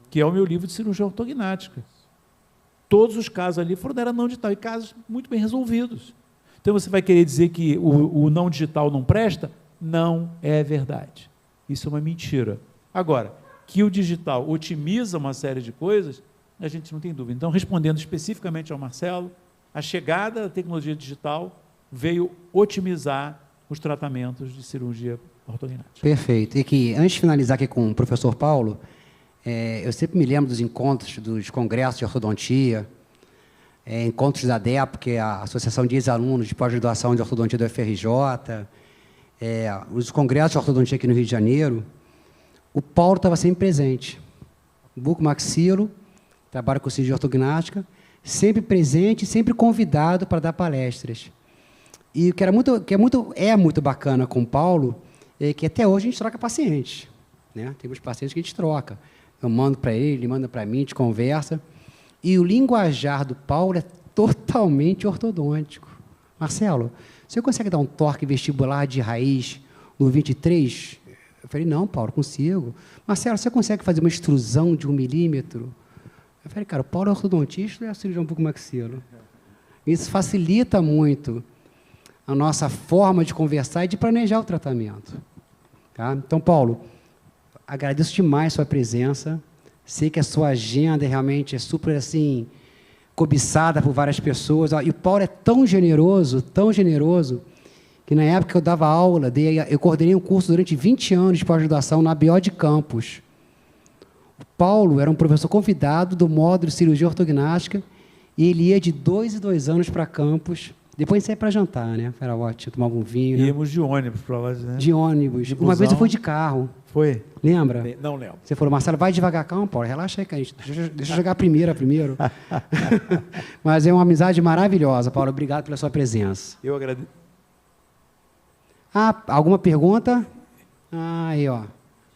que é o meu livro de cirurgia ortognática. Todos os casos ali era não digital, e casos muito bem resolvidos. Então você vai querer dizer que o não digital não presta? Não é verdade. Isso é uma mentira. Agora, que o digital otimiza uma série de coisas, a gente não tem dúvida. Então, respondendo especificamente ao Marcelo, a chegada da tecnologia digital veio otimizar os tratamentos de cirurgia ortognática. Perfeito. E que, antes de finalizar aqui com o professor Paulo, eu sempre me lembro dos encontros, dos congressos de ortodontia, encontros da ADEPO, que é a Associação de Ex-Alunos de Pós-Graduação de Ortodontia do FRJ, os congressos de ortodontia aqui no Rio de Janeiro. O Paulo estava sempre presente. Bucomaxilo, trabalha com cirurgia ortognática, sempre presente, sempre convidado para dar palestras. E o que é muito bacana com o Paulo é que até hoje a gente troca pacientes, né? Temos pacientes que a gente troca. Eu mando para ele manda para mim, a gente conversa. E o linguajar do Paulo é totalmente ortodôntico. Marcelo, você consegue dar um toque vestibular de raiz no 23? Eu falei, não, Paulo, consigo. Marcelo, você consegue fazer uma extrusão de 1 milímetro? Eu falei, cara, o Paulo é ortodontista e é cirurgião bucomaxilo. Isso facilita muito a nossa forma de conversar e de planejar o tratamento. Tá? Então, Paulo, agradeço demais a sua presença. Sei que a sua agenda realmente é super assim, cobiçada por várias pessoas. E o Paulo é tão generoso, que na época que eu dava aula, eu coordenei um curso durante 20 anos de pós-graduação na ABO de Campos. O Paulo era um professor convidado do módulo de cirurgia ortognática e ele ia de 2 em 2 anos para Campos. Depois a gente saía para jantar, né? Era ótimo, tomava um vinho. Íamos de ônibus para lá, né? De ônibus. Uma vez eu fui de carro. Foi? Lembra? Não lembro. Você falou, Marcelo, vai devagar, calma, Paulo, relaxa aí, cara. Deixa eu jogar primeiro. Mas é uma amizade maravilhosa, Paulo. Obrigado pela sua presença. Eu agradeço. Alguma pergunta? Aí, ó.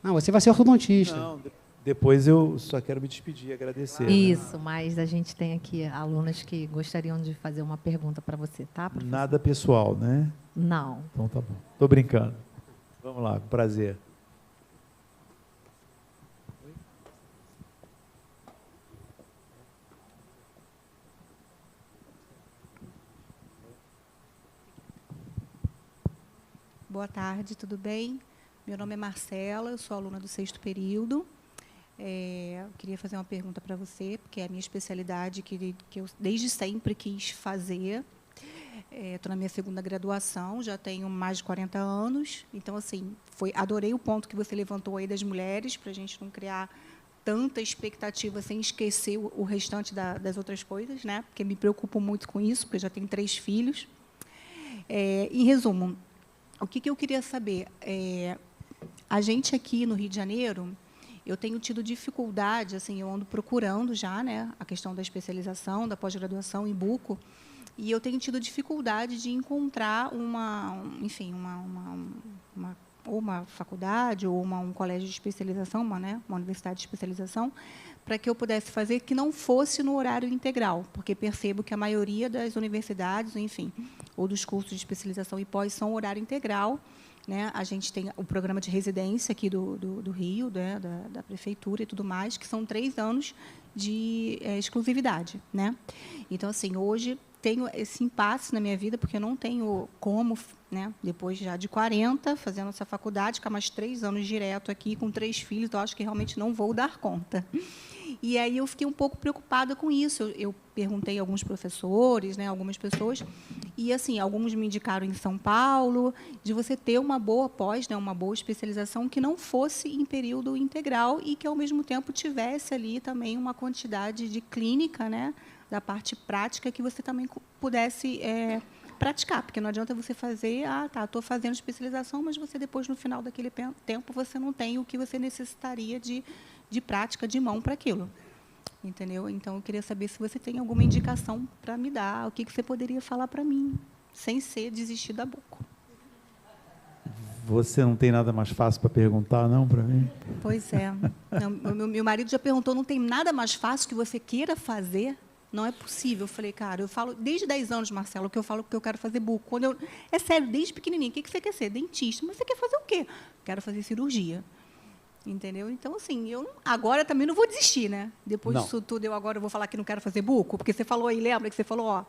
Não, você vai ser ortodontista. Não, depois eu só quero me despedir e agradecer. Isso, né? Mas a gente tem aqui alunas que gostariam de fazer uma pergunta para você, tá, professor? Nada pessoal, né? Não. Então tá bom. Estou brincando. Vamos lá, prazer. Boa tarde, tudo bem? Meu nome é Marcela, eu sou aluna do 6º período. Eu queria fazer uma pergunta para você, porque é a minha especialidade que eu desde sempre quis fazer. Estou na minha 2ª graduação, já tenho mais de 40 anos. Então, assim, adorei o ponto que você levantou aí das mulheres, para a gente não criar tanta expectativa sem esquecer o restante das outras coisas, né? Porque me preocupo muito com isso, porque eu já tenho 3 filhos. Em resumo, o que eu queria saber? A gente aqui no Rio de Janeiro, eu tenho tido dificuldade, assim, eu ando procurando já, né, a questão da especialização, da pós-graduação em buco, e eu tenho tido dificuldade de encontrar uma faculdade ou um colégio de especialização, uma universidade de especialização, para que eu pudesse fazer que não fosse no horário integral, porque percebo que a maioria das universidades, enfim, ou dos cursos de especialização e pós são horário integral, né? A gente tem o programa de residência aqui do Rio, né? da prefeitura e tudo mais, que são 3 anos de exclusividade, né? Então, assim, hoje tenho esse impasse na minha vida, porque eu não tenho como, né, depois já de 40, fazendo essa faculdade, ficar mais 3 anos direto aqui, com 3 filhos, eu acho que realmente não vou dar conta. E aí eu fiquei um pouco preocupada com isso. Eu perguntei a alguns professores, né, algumas pessoas, e assim, alguns me indicaram em São Paulo, de você ter uma boa pós, né, uma boa especialização que não fosse em período integral e que, ao mesmo tempo, tivesse ali também uma quantidade de clínica, né, da parte prática, que você também pudesse praticar, porque não adianta você fazer, estou fazendo especialização, mas você depois, no final daquele tempo, você não tem o que você necessitaria de prática, de mão para aquilo. Entendeu? Então, eu queria saber se você tem alguma indicação para me dar, o que você poderia falar para mim, sem ser desistir da buco. Você não tem nada mais fácil para perguntar, não, para mim? Pois é. Meu marido já perguntou, não tem nada mais fácil que você queira fazer? Não é possível. Eu falei, cara, eu falo desde 10 anos, Marcelo, que eu falo que eu quero fazer buco. É sério, desde pequenininho. O que você quer ser? Dentista. Mas você quer fazer o quê? Quero fazer cirurgia. Entendeu? Então, assim, agora também não vou desistir, né? Depois disso tudo, agora vou falar que não quero fazer buco, porque você falou aí, lembra que você falou,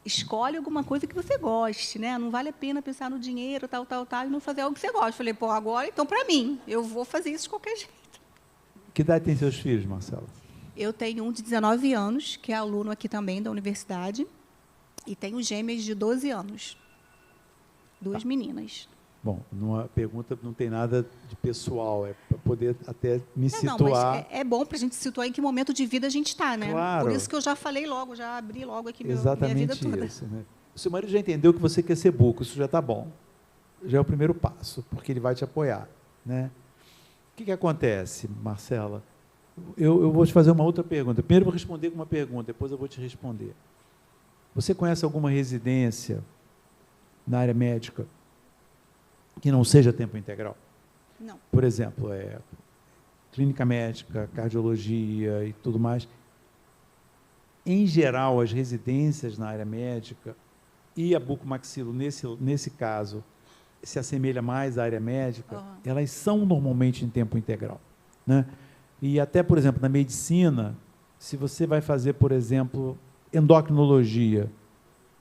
escolhe alguma coisa que você goste, né? Não vale a pena pensar no dinheiro, tal, e não fazer algo que você gosta. Eu falei, agora, então, para mim, eu vou fazer isso de qualquer jeito. Que idade tem seus filhos, Marcela? Eu tenho um de 19 anos, que é aluno aqui também da universidade, e tenho gêmeas de 12 anos. 2 meninas. Bom, numa pergunta não tem nada de pessoal, é para poder até me Não, situar. mas é bom para a gente situar em que momento de vida a gente está, né? Claro. Por isso que eu já falei logo, já abri logo aqui minha Exatamente vida toda. isso. Né? O seu marido já entendeu que você quer ser buco, isso já está bom. Já é o primeiro passo, porque ele vai te apoiar. Né? O que acontece, Marcela? Eu vou te fazer uma outra pergunta. Primeiro eu vou responder com uma pergunta, depois eu vou te responder. Você conhece alguma residência na área médica que não seja tempo integral? Não. Por exemplo, clínica médica, cardiologia e tudo mais. Em geral, as residências na área médica e a bucomaxilo, nesse caso, se assemelha mais à área médica, elas são normalmente em tempo integral. Né? E até, por exemplo, na medicina, se você vai fazer, por exemplo, endocrinologia,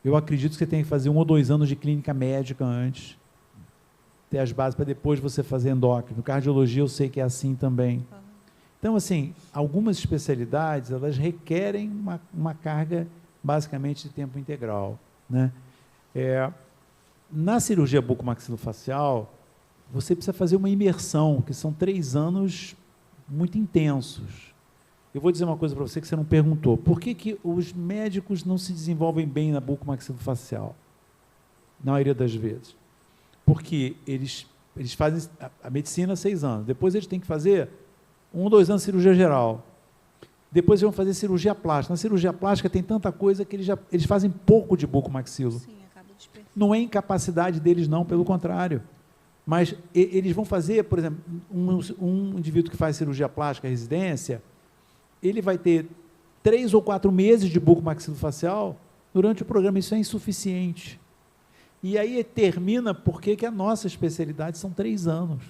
eu acredito que você tem que fazer 1 ou 2 anos de clínica médica antes, ter as bases para depois você fazer endócrino. Cardiologia eu sei que é assim também. Então, assim, algumas especialidades, elas requerem uma carga basicamente de tempo integral. Né? Na cirurgia bucomaxilofacial, você precisa fazer uma imersão, que são 3 anos muito intensos. Eu vou dizer uma coisa para você que você não perguntou. Por que os médicos não se desenvolvem bem na bucomaxilofacial? Na maioria das vezes. Porque eles fazem a medicina 6 anos. Depois eles têm que fazer 1 ou 2 anos de cirurgia geral. Depois eles vão fazer cirurgia plástica. Na cirurgia plástica tem tanta coisa que eles fazem pouco de bucomaxilo. Sim, acaba dispersando. Não é incapacidade deles, não, pelo contrário. Mas eles vão fazer, por exemplo, um indivíduo que faz cirurgia plástica, residência, ele vai ter 3 ou 4 meses de bucomaxilofacial durante o programa. Isso é insuficiente. E aí termina porque que a nossa especialidade são 3 anos.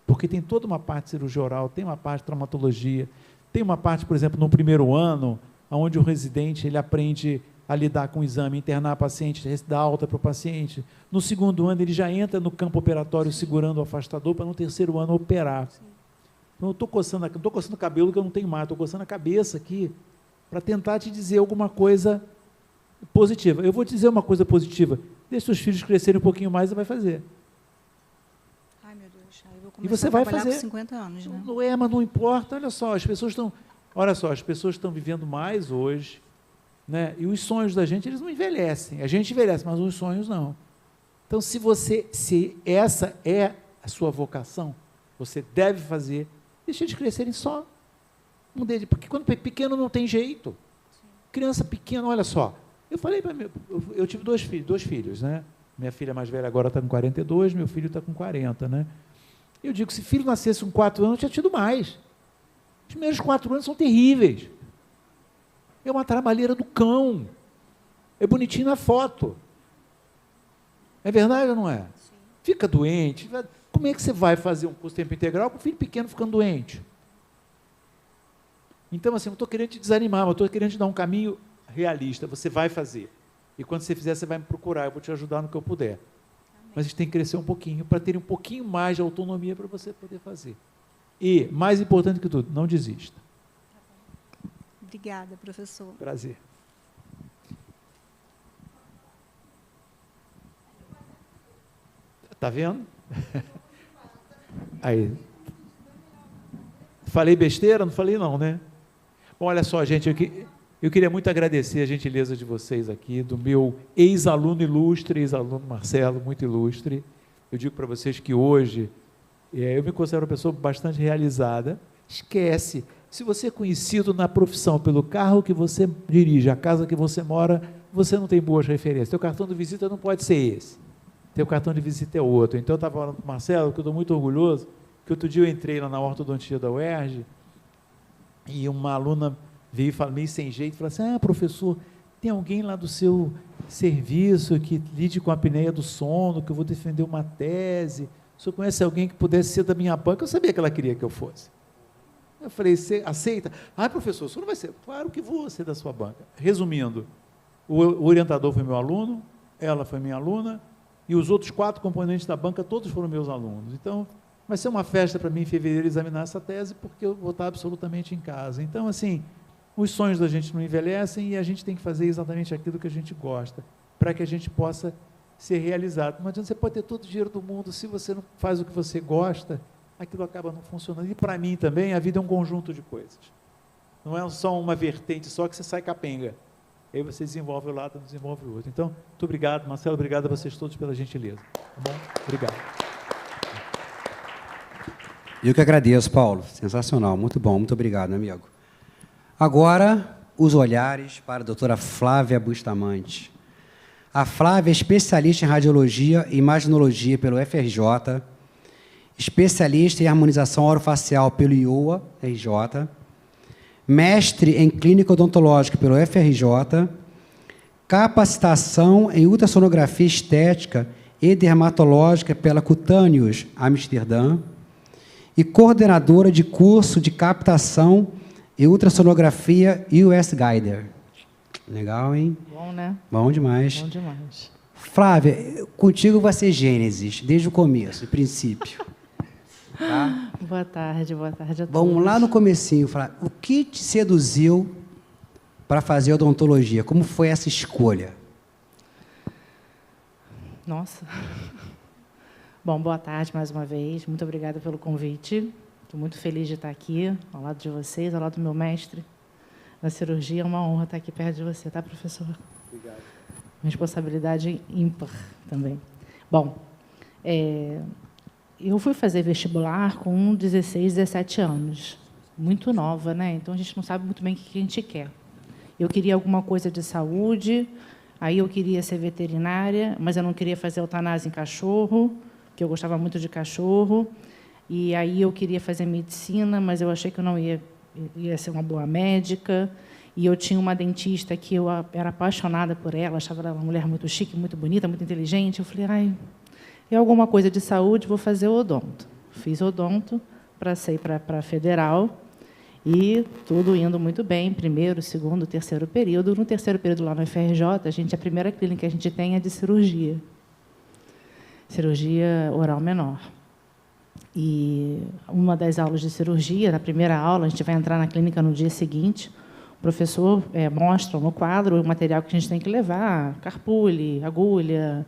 Porque tem toda uma parte de cirurgia oral, tem uma parte de traumatologia, tem uma parte, por exemplo, no primeiro ano, onde o residente ele aprende a lidar com o exame, internar paciente, dar alta para o paciente. No segundo ano, ele já entra no campo operatório segurando o afastador para no terceiro ano operar. Sim. Então, eu estou coçando o cabelo que eu não tenho mais, estou coçando a cabeça aqui para tentar te dizer alguma coisa positiva. Eu vou te dizer uma coisa positiva. Deixa os filhos crescerem um pouquinho mais e vai fazer. Ai, meu Deus. Aí eu vou E você começar a vai trabalhar fazer. com 50 anos, né? Não mas não importa. Olha só, as pessoas estão vivendo mais hoje, né? E os sonhos da gente, eles não envelhecem. A gente envelhece, mas os sonhos não. Então, se essa é a sua vocação, você deve fazer, deixa eles crescerem só. Porque quando é pequeno não tem jeito. Sim. Criança pequena, olha só. Eu falei para mim, eu tive 2 filhos, né? Minha filha mais velha agora está com 42, meu filho está com 40, né? Eu digo, se filho nascesse com 4 anos, eu tinha tido mais. Os primeiros 4 anos são terríveis. É uma trabalheira do cão. É bonitinho na foto. É verdade ou não é? Sim. Fica doente. Como é que você vai fazer um curso de tempo integral com um filho pequeno ficando doente? Então, assim, eu não estou querendo te desanimar, mas estou querendo te dar um caminho realista. Você vai fazer. E quando você fizer, você vai me procurar. Eu vou te ajudar no que eu puder. Amém. Mas a gente tem que crescer um pouquinho para ter um pouquinho mais de autonomia para você poder fazer. E, mais importante que tudo, não desista. Obrigada, professor. Prazer. Está vendo? Aí. Falei besteira? Não falei não, né? Bom, olha só, gente, eu queria muito agradecer a gentileza de vocês aqui, do meu ex-aluno ilustre, ex-aluno Marcelo, muito ilustre. Eu digo para vocês que hoje, eu me considero uma pessoa bastante realizada. Esquece, se você é conhecido na profissão pelo carro que você dirige, a casa que você mora, você não tem boas referências. Teu cartão de visita não pode ser esse. Teu cartão de visita é outro. Então, eu estava falando com o Marcelo, que eu estou muito orgulhoso, que outro dia eu entrei lá na ortodontia da UERJ, e uma aluna veio e falou, meio sem jeito, falou assim, professor, tem alguém lá do seu serviço que lide com a apneia do sono, que eu vou defender uma tese, o senhor conhece alguém que pudesse ser da minha banca? Eu sabia que ela queria que eu fosse. Eu falei, você aceita? Professor, o senhor não vai ser? Claro que vou ser da sua banca. Resumindo, o orientador foi meu aluno, ela foi minha aluna, e os outros 4 componentes da banca, todos foram meus alunos. Então, vai ser uma festa para mim em fevereiro examinar essa tese, porque eu vou estar absolutamente em casa. Então, assim, os sonhos da gente não envelhecem e a gente tem que fazer exatamente aquilo que a gente gosta, para que a gente possa ser realizado. Não adianta, você pode ter todo o dinheiro do mundo, se você não faz o que você gosta, aquilo acaba não funcionando. E para mim também, a vida é um conjunto de coisas. Não é só uma vertente só que você sai capenga. Aí você desenvolve o lado, desenvolve o outro. Então, muito obrigado, Marcelo, obrigado a vocês todos pela gentileza. Tá bom? Obrigado. Eu que agradeço, Paulo. Sensacional, muito bom, muito obrigado, meu amigo. Agora, os olhares para a doutora Flávia Bustamante. A Flávia é especialista em radiologia e imaginologia pelo FRJ, especialista em harmonização orofacial pelo IOA, RJ, mestre em clínica odontológica pelo FRJ, capacitação em ultrassonografia estética e dermatológica pela Cutâneos, Amsterdã, e coordenadora de curso de captação e ultrassonografia US Guider. Legal, hein? Bom, né? Bom demais. Bom demais. Flávia, contigo vai ser Gênesis, desde o começo, o princípio. Tá? Boa tarde a todos. Vamos lá no comecinho, Flávia. O que te seduziu para fazer odontologia? Como foi essa escolha? Nossa. Bom, boa tarde mais uma vez. Muito obrigada pelo convite. Estou muito feliz de estar aqui, ao lado de vocês, ao lado do meu mestre na cirurgia. É uma honra estar aqui perto de você, tá, professor? Obrigado. Uma responsabilidade ímpar também. Bom, eu fui fazer vestibular com 16, 17 anos. Muito nova, né? Então, a gente não sabe muito bem o que a gente quer. Eu queria alguma coisa de saúde, aí eu queria ser veterinária, mas eu não queria fazer eutanásia em cachorro, porque eu gostava muito de cachorro. E aí eu queria fazer medicina, mas eu achei que eu não ia ser uma boa médica. E eu tinha uma dentista que eu era apaixonada por ela, achava ela uma mulher muito chique, muito bonita, muito inteligente. Eu falei, ai, é alguma coisa de saúde, vou fazer odonto. Fiz odonto, passei para a federal, e tudo indo muito bem, primeiro, segundo, terceiro período. No terceiro período, lá no FRJ, a primeira clínica que a gente tem é de cirurgia. Cirurgia oral menor. E uma das aulas de cirurgia, na primeira aula, a gente vai entrar na clínica no dia seguinte, o professor mostra no quadro o material que a gente tem que levar, carpule, agulha,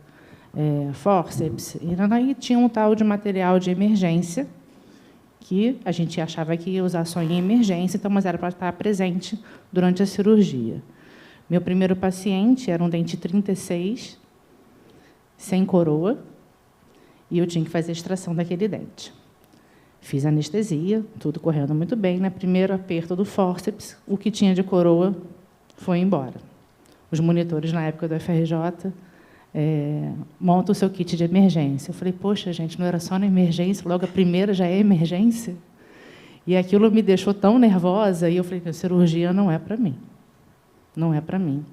fórceps. E aí tinha um tal de material de emergência, que a gente achava que ia usar só em emergência, então, mas era para estar presente durante a cirurgia. Meu primeiro paciente era um dente 36, sem coroa, e eu tinha que fazer a extração daquele dente. Fiz anestesia, tudo correndo muito bem. No primeiro aperto do fórceps, o que tinha de coroa foi embora. Os monitores, na época do FRJ, montam o seu kit de emergência. Eu falei, poxa, gente, não era só na emergência, logo a primeira já é emergência? E aquilo me deixou tão nervosa, e eu falei, a cirurgia não é para mim. Não é para mim.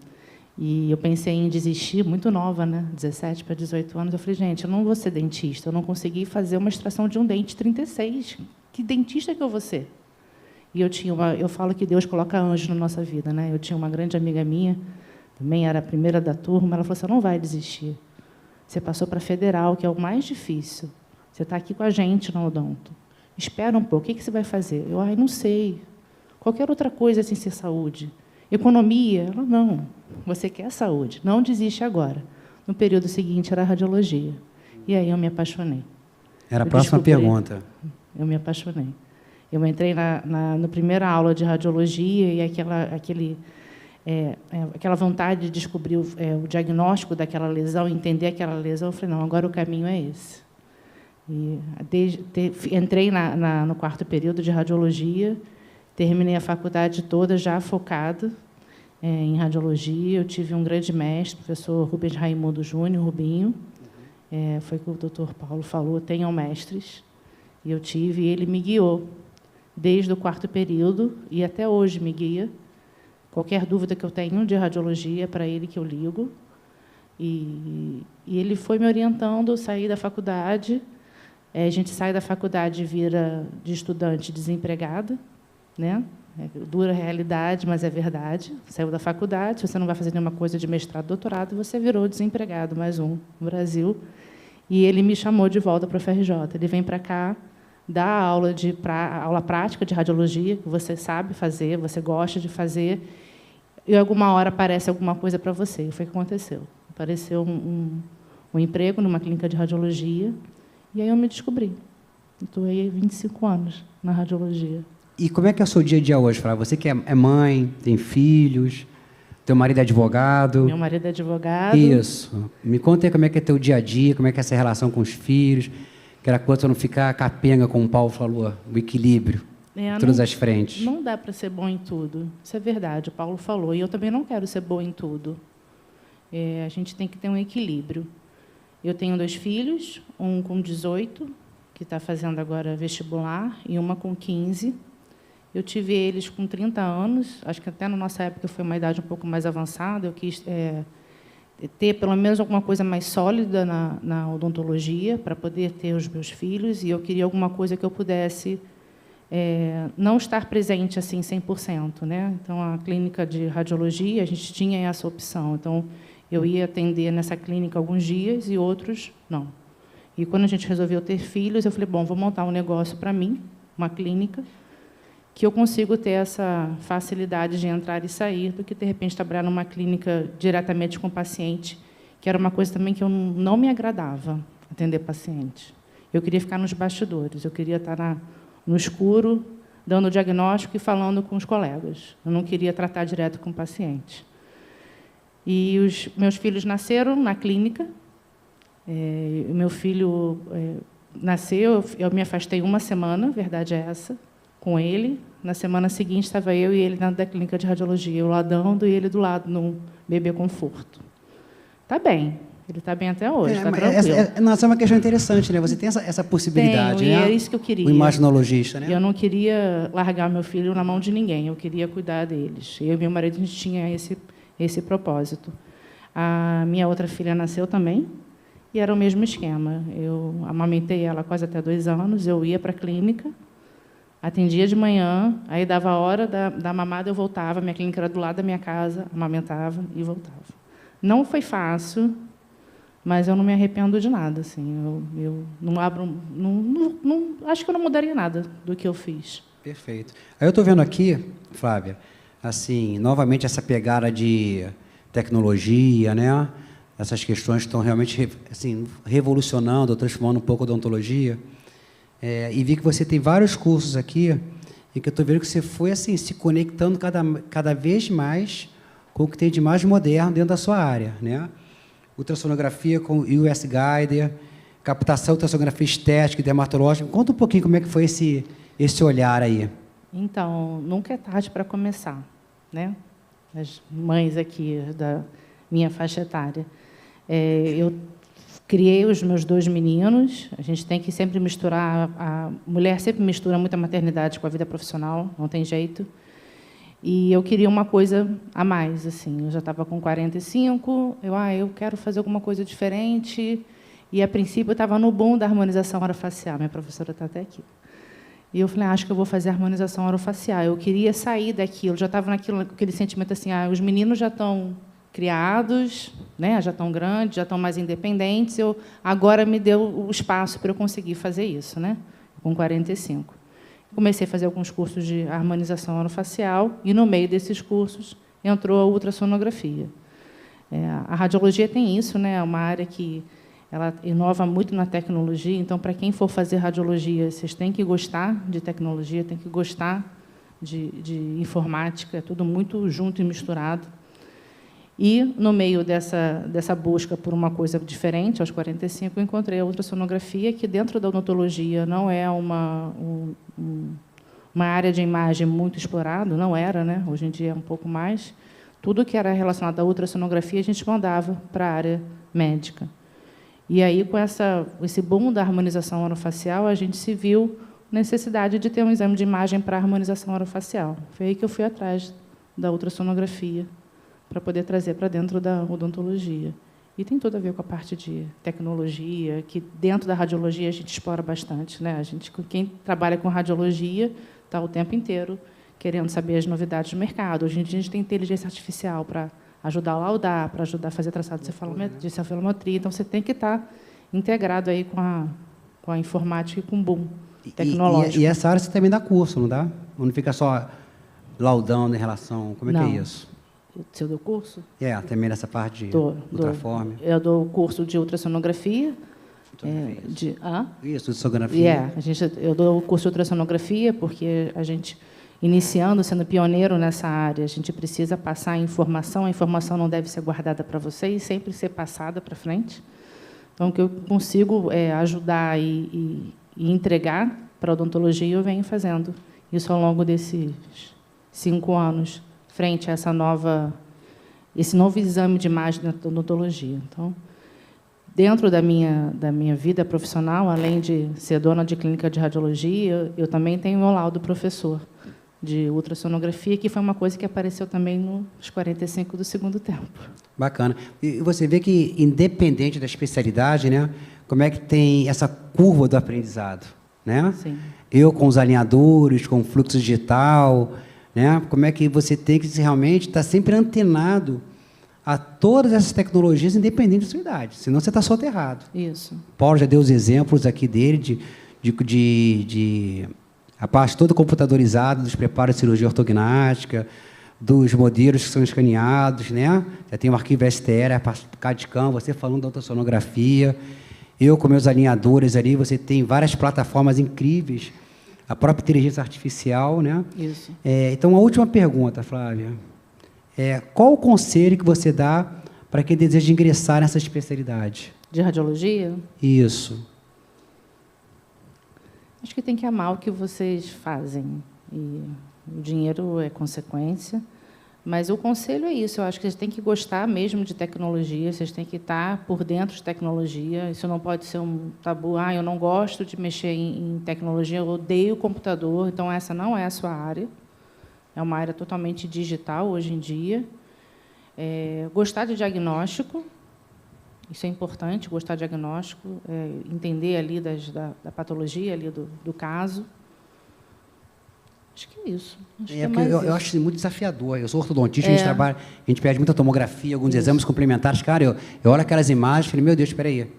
E eu pensei em desistir, muito nova, né? 17 para 18 anos. Eu falei, gente, eu não vou ser dentista, eu não consegui fazer uma extração de um dente 36. Que dentista que eu vou ser? E eu falo que Deus coloca anjos na nossa vida, né? Eu tinha uma grande amiga minha, também era a primeira da turma, ela falou, você não vai desistir. Você passou para a federal, que é o mais difícil. Você está aqui com a gente na odonto. Espera um pouco, o que você vai fazer? Eu, não sei. Qualquer outra coisa sem ser saúde. Economia? Ela, não. Você quer saúde, não desiste agora. No período seguinte era a radiologia. E aí eu me apaixonei. Era a próxima pergunta. Eu me apaixonei. Eu entrei na primeira aula de radiologia e aquela vontade de descobrir o diagnóstico daquela lesão, entender aquela lesão, eu falei, não, agora o caminho é esse. E entrei no quarto período de radiologia, terminei a faculdade toda já focada em radiologia. Eu tive um grande mestre, o professor Rubens Raimundo Júnior, Rubinho. Foi o que o doutor Paulo falou, tenham mestres. E eu tive, e ele me guiou desde o quarto período e até hoje me guia. Qualquer dúvida que eu tenho de radiologia, é para ele que eu ligo. E ele foi me orientando, eu saí da faculdade. A gente sai da faculdade e vira de estudante desempregada, né? Dura realidade, mas é verdade. Saiu da faculdade, se você não vai fazer nenhuma coisa de mestrado, doutorado, você virou desempregado, mais um, no Brasil. E ele me chamou de volta para o FRJ. Ele vem para cá, dá aula prática de radiologia, que você sabe fazer, você gosta de fazer, e alguma hora aparece alguma coisa para você. E foi o que aconteceu. Apareceu um emprego numa clínica de radiologia, e aí eu me descobri. Estou aí 25 anos na radiologia. E como é que é o seu dia a dia hoje, Flávia? Você que é mãe, tem filhos, teu marido é advogado. Meu marido é advogado. Isso. Me conta aí como é que é teu dia a dia, como é que é essa relação com os filhos, aquela coisa de não ficar capenga, como o Paulo falou, o equilíbrio, todas as frentes. Não dá para ser bom em tudo. Isso é verdade, o Paulo falou. E eu também não quero ser boa em tudo. A gente tem que ter um equilíbrio. Eu tenho 2 filhos, um com 18, que está fazendo agora vestibular, e uma com 15. Eu tive eles com 30 anos, acho que até na nossa época foi uma idade um pouco mais avançada. Eu quis ter pelo menos alguma coisa mais sólida na odontologia para poder ter os meus filhos, e eu queria alguma coisa que eu pudesse não estar presente assim 100%, né? Então, a clínica de radiologia, a gente tinha essa opção. Então, eu ia atender nessa clínica alguns dias e outros não. E quando a gente resolveu ter filhos, eu falei, bom, vou montar um negócio para mim, uma clínica, que eu consigo ter essa facilidade de entrar e sair do que, de repente, trabalhar numa clínica diretamente com o paciente, que era uma coisa também que eu não me agradava, atender paciente. Eu queria ficar nos bastidores, eu queria estar no escuro, dando diagnóstico e falando com os colegas. Eu não queria tratar direto com o paciente. E os meus filhos nasceram na clínica. O meu filho nasceu, eu me afastei uma semana, a verdade é essa, com ele. Na semana seguinte, estava eu e ele dentro da clínica de radiologia, eu lá dando e ele do lado, num bebê conforto. Está bem, ele está bem até hoje, está tranquilo. Essa é uma questão interessante, né? Você tem essa possibilidade, Tenho, né? E é isso que eu queria. O imaginologista, né? Eu não queria largar meu filho na mão de ninguém, eu queria cuidar deles. Eu e meu marido, a gente tinha esse propósito. A minha outra filha nasceu também, e era o mesmo esquema. Eu amamentei ela quase até 2 anos, eu ia para a clínica, atendia de manhã, aí dava a hora da mamada, eu voltava, minha clínica era do lado da minha casa, amamentava e voltava. Não foi fácil, mas eu não me arrependo de nada. Assim, eu não abro, acho que eu não mudaria nada do que eu fiz. Perfeito. Aí eu estou vendo aqui, Flávia, assim, novamente essa pegada de tecnologia, né? Essas questões estão realmente assim, revolucionando, transformando um pouco a odontologia. E vi que você tem vários cursos aqui, e que eu estou vendo que você foi assim, se conectando cada vez mais com o que tem de mais moderno dentro da sua área, né? Ultrassonografia com US Guider, captação, ultrassonografia estética e dermatológica. Conta um pouquinho como é que foi esse olhar aí. Então, nunca é tarde para começar, né? As mães aqui da minha faixa etária. Eu criei os meus 2 meninos. A gente tem que sempre misturar, a mulher sempre mistura muito a maternidade com a vida profissional, não tem jeito. E eu queria uma coisa a mais, assim. Eu já estava com 45, eu quero fazer alguma coisa diferente. E, a princípio, eu estava no boom da harmonização orofacial. Minha professora está até aqui. E eu falei, acho que eu vou fazer harmonização orofacial. Eu queria sair daquilo, já estava naquele sentimento assim, os meninos já estão criados, né, já estão grandes, já estão mais independentes, agora me deu o espaço para eu conseguir fazer isso, né, com 45. Comecei a fazer alguns cursos de harmonização orofacial, e, no meio desses cursos, entrou a ultrassonografia. A radiologia tem isso, né, é uma área que ela inova muito na tecnologia, então, para quem for fazer radiologia, vocês têm que gostar de tecnologia, têm que gostar de informática, é tudo muito junto e misturado. E, no meio dessa busca por uma coisa diferente, aos 45, eu encontrei a ultrassonografia, que, dentro da odontologia, não é uma área de imagem muito explorada, não era, né? Hoje em dia é um pouco mais. Tudo que era relacionado à ultrassonografia, a gente mandava para a área médica. E aí, com esse boom da harmonização orofacial, a gente se viu necessidade de ter um exame de imagem para a harmonização orofacial. Foi aí que eu fui atrás da ultrassonografia, para poder trazer para dentro da odontologia. E tem tudo a ver com a parte de tecnologia, que, dentro da radiologia, a gente explora bastante, né? Quem trabalha com radiologia está o tempo inteiro querendo saber as novidades do mercado. Hoje em dia, a gente tem inteligência artificial para ajudar a laudar, para ajudar a fazer traçado de cefalometria. Então, você tem que estar integrado aí com a informática e com o boom tecnológico. E essa área você também dá curso, não dá? Não fica só laudando em relação... Como é que é isso? Você deu curso? Também nessa parte de ultraforme. Eu dou curso de ultrassonografia. Isso, de sonografia. Eu dou o curso de ultrassonografia porque a gente, iniciando, sendo pioneiro nessa área, a gente precisa passar a informação não deve ser guardada para vocês, sempre ser passada para frente. Então, o que eu consigo ajudar e entregar para a odontologia, eu venho fazendo isso ao longo desses 5 anos, frente a esse novo exame de imagem da odontologia. Então, dentro da minha vida profissional, além de ser dona de clínica de radiologia, eu também tenho o laudo professor de ultrassonografia, que foi uma coisa que apareceu também nos 45 do segundo tempo. Bacana. E você vê que, independente da especialidade, né, como é que tem essa curva do aprendizado, né? Sim. Eu com os alinhadores, com o fluxo digital, né? Como é que você tem que realmente estar sempre antenado a todas essas tecnologias, independente da sua idade, senão você está soterrado. Isso. Paulo já deu os exemplos aqui dele de a parte toda computadorizada dos preparos de cirurgia ortognática, dos modelos que são escaneados, né? Já tem o arquivo STR, a parte CAD-CAM, você falando da ultrassonografia, eu com meus alinhadores ali, você tem várias plataformas incríveis, a própria inteligência artificial, né? Isso. Então, a última pergunta, Flávia, qual o conselho que você dá para quem deseja ingressar nessa especialidade? De radiologia? Isso. Acho que tem que amar o que vocês fazem. E o dinheiro é consequência. Mas o conselho é isso. Eu acho que vocês têm que gostar mesmo de tecnologia, vocês têm que estar por dentro de tecnologia. Isso não pode ser um tabu. Eu não gosto de mexer em tecnologia, eu odeio o computador. Então, essa não é a sua área. É uma área totalmente digital hoje em dia. Gostar de diagnóstico, isso é importante, gostar de diagnóstico, entender ali da patologia ali do caso. Acho que é isso. Eu acho muito desafiador. Eu sou ortodontista, a gente pede muita tomografia, alguns exames complementares. Cara, eu olho aquelas imagens e falei, meu Deus, espera aí.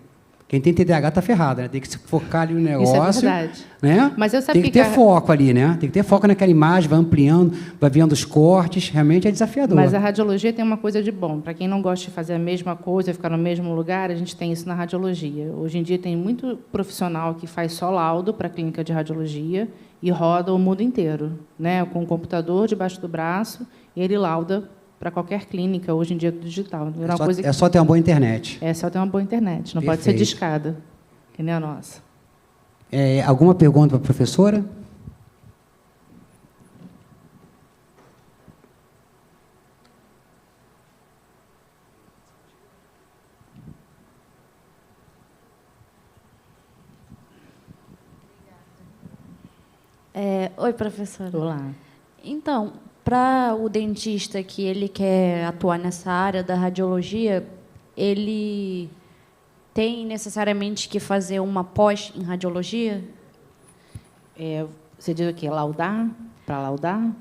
Quem tem TDAH está ferrado, né? Tem que se focar ali no negócio. Isso é verdade. Né? Mas tem que ter foco ali, né? Tem que ter foco naquela imagem, vai ampliando, vai vendo os cortes. Realmente é desafiador. Mas a radiologia tem uma coisa de bom. Para quem não gosta de fazer a mesma coisa, ficar no mesmo lugar, a gente tem isso na radiologia. Hoje em dia tem muito profissional que faz só laudo para a clínica de radiologia e roda o mundo inteiro, né? Com um computador debaixo do braço, e ele lauda para qualquer clínica, hoje em dia, digital. É só ter uma boa internet. É só ter uma boa internet, não Perfeito. pode ser discada, que nem a nossa. Alguma pergunta para a professora? Oi, professora. Olá. Então, para o dentista que ele quer atuar nessa área da radiologia, ele tem necessariamente que fazer uma pós em radiologia? Você diz o quê? Laudar? Para laudar?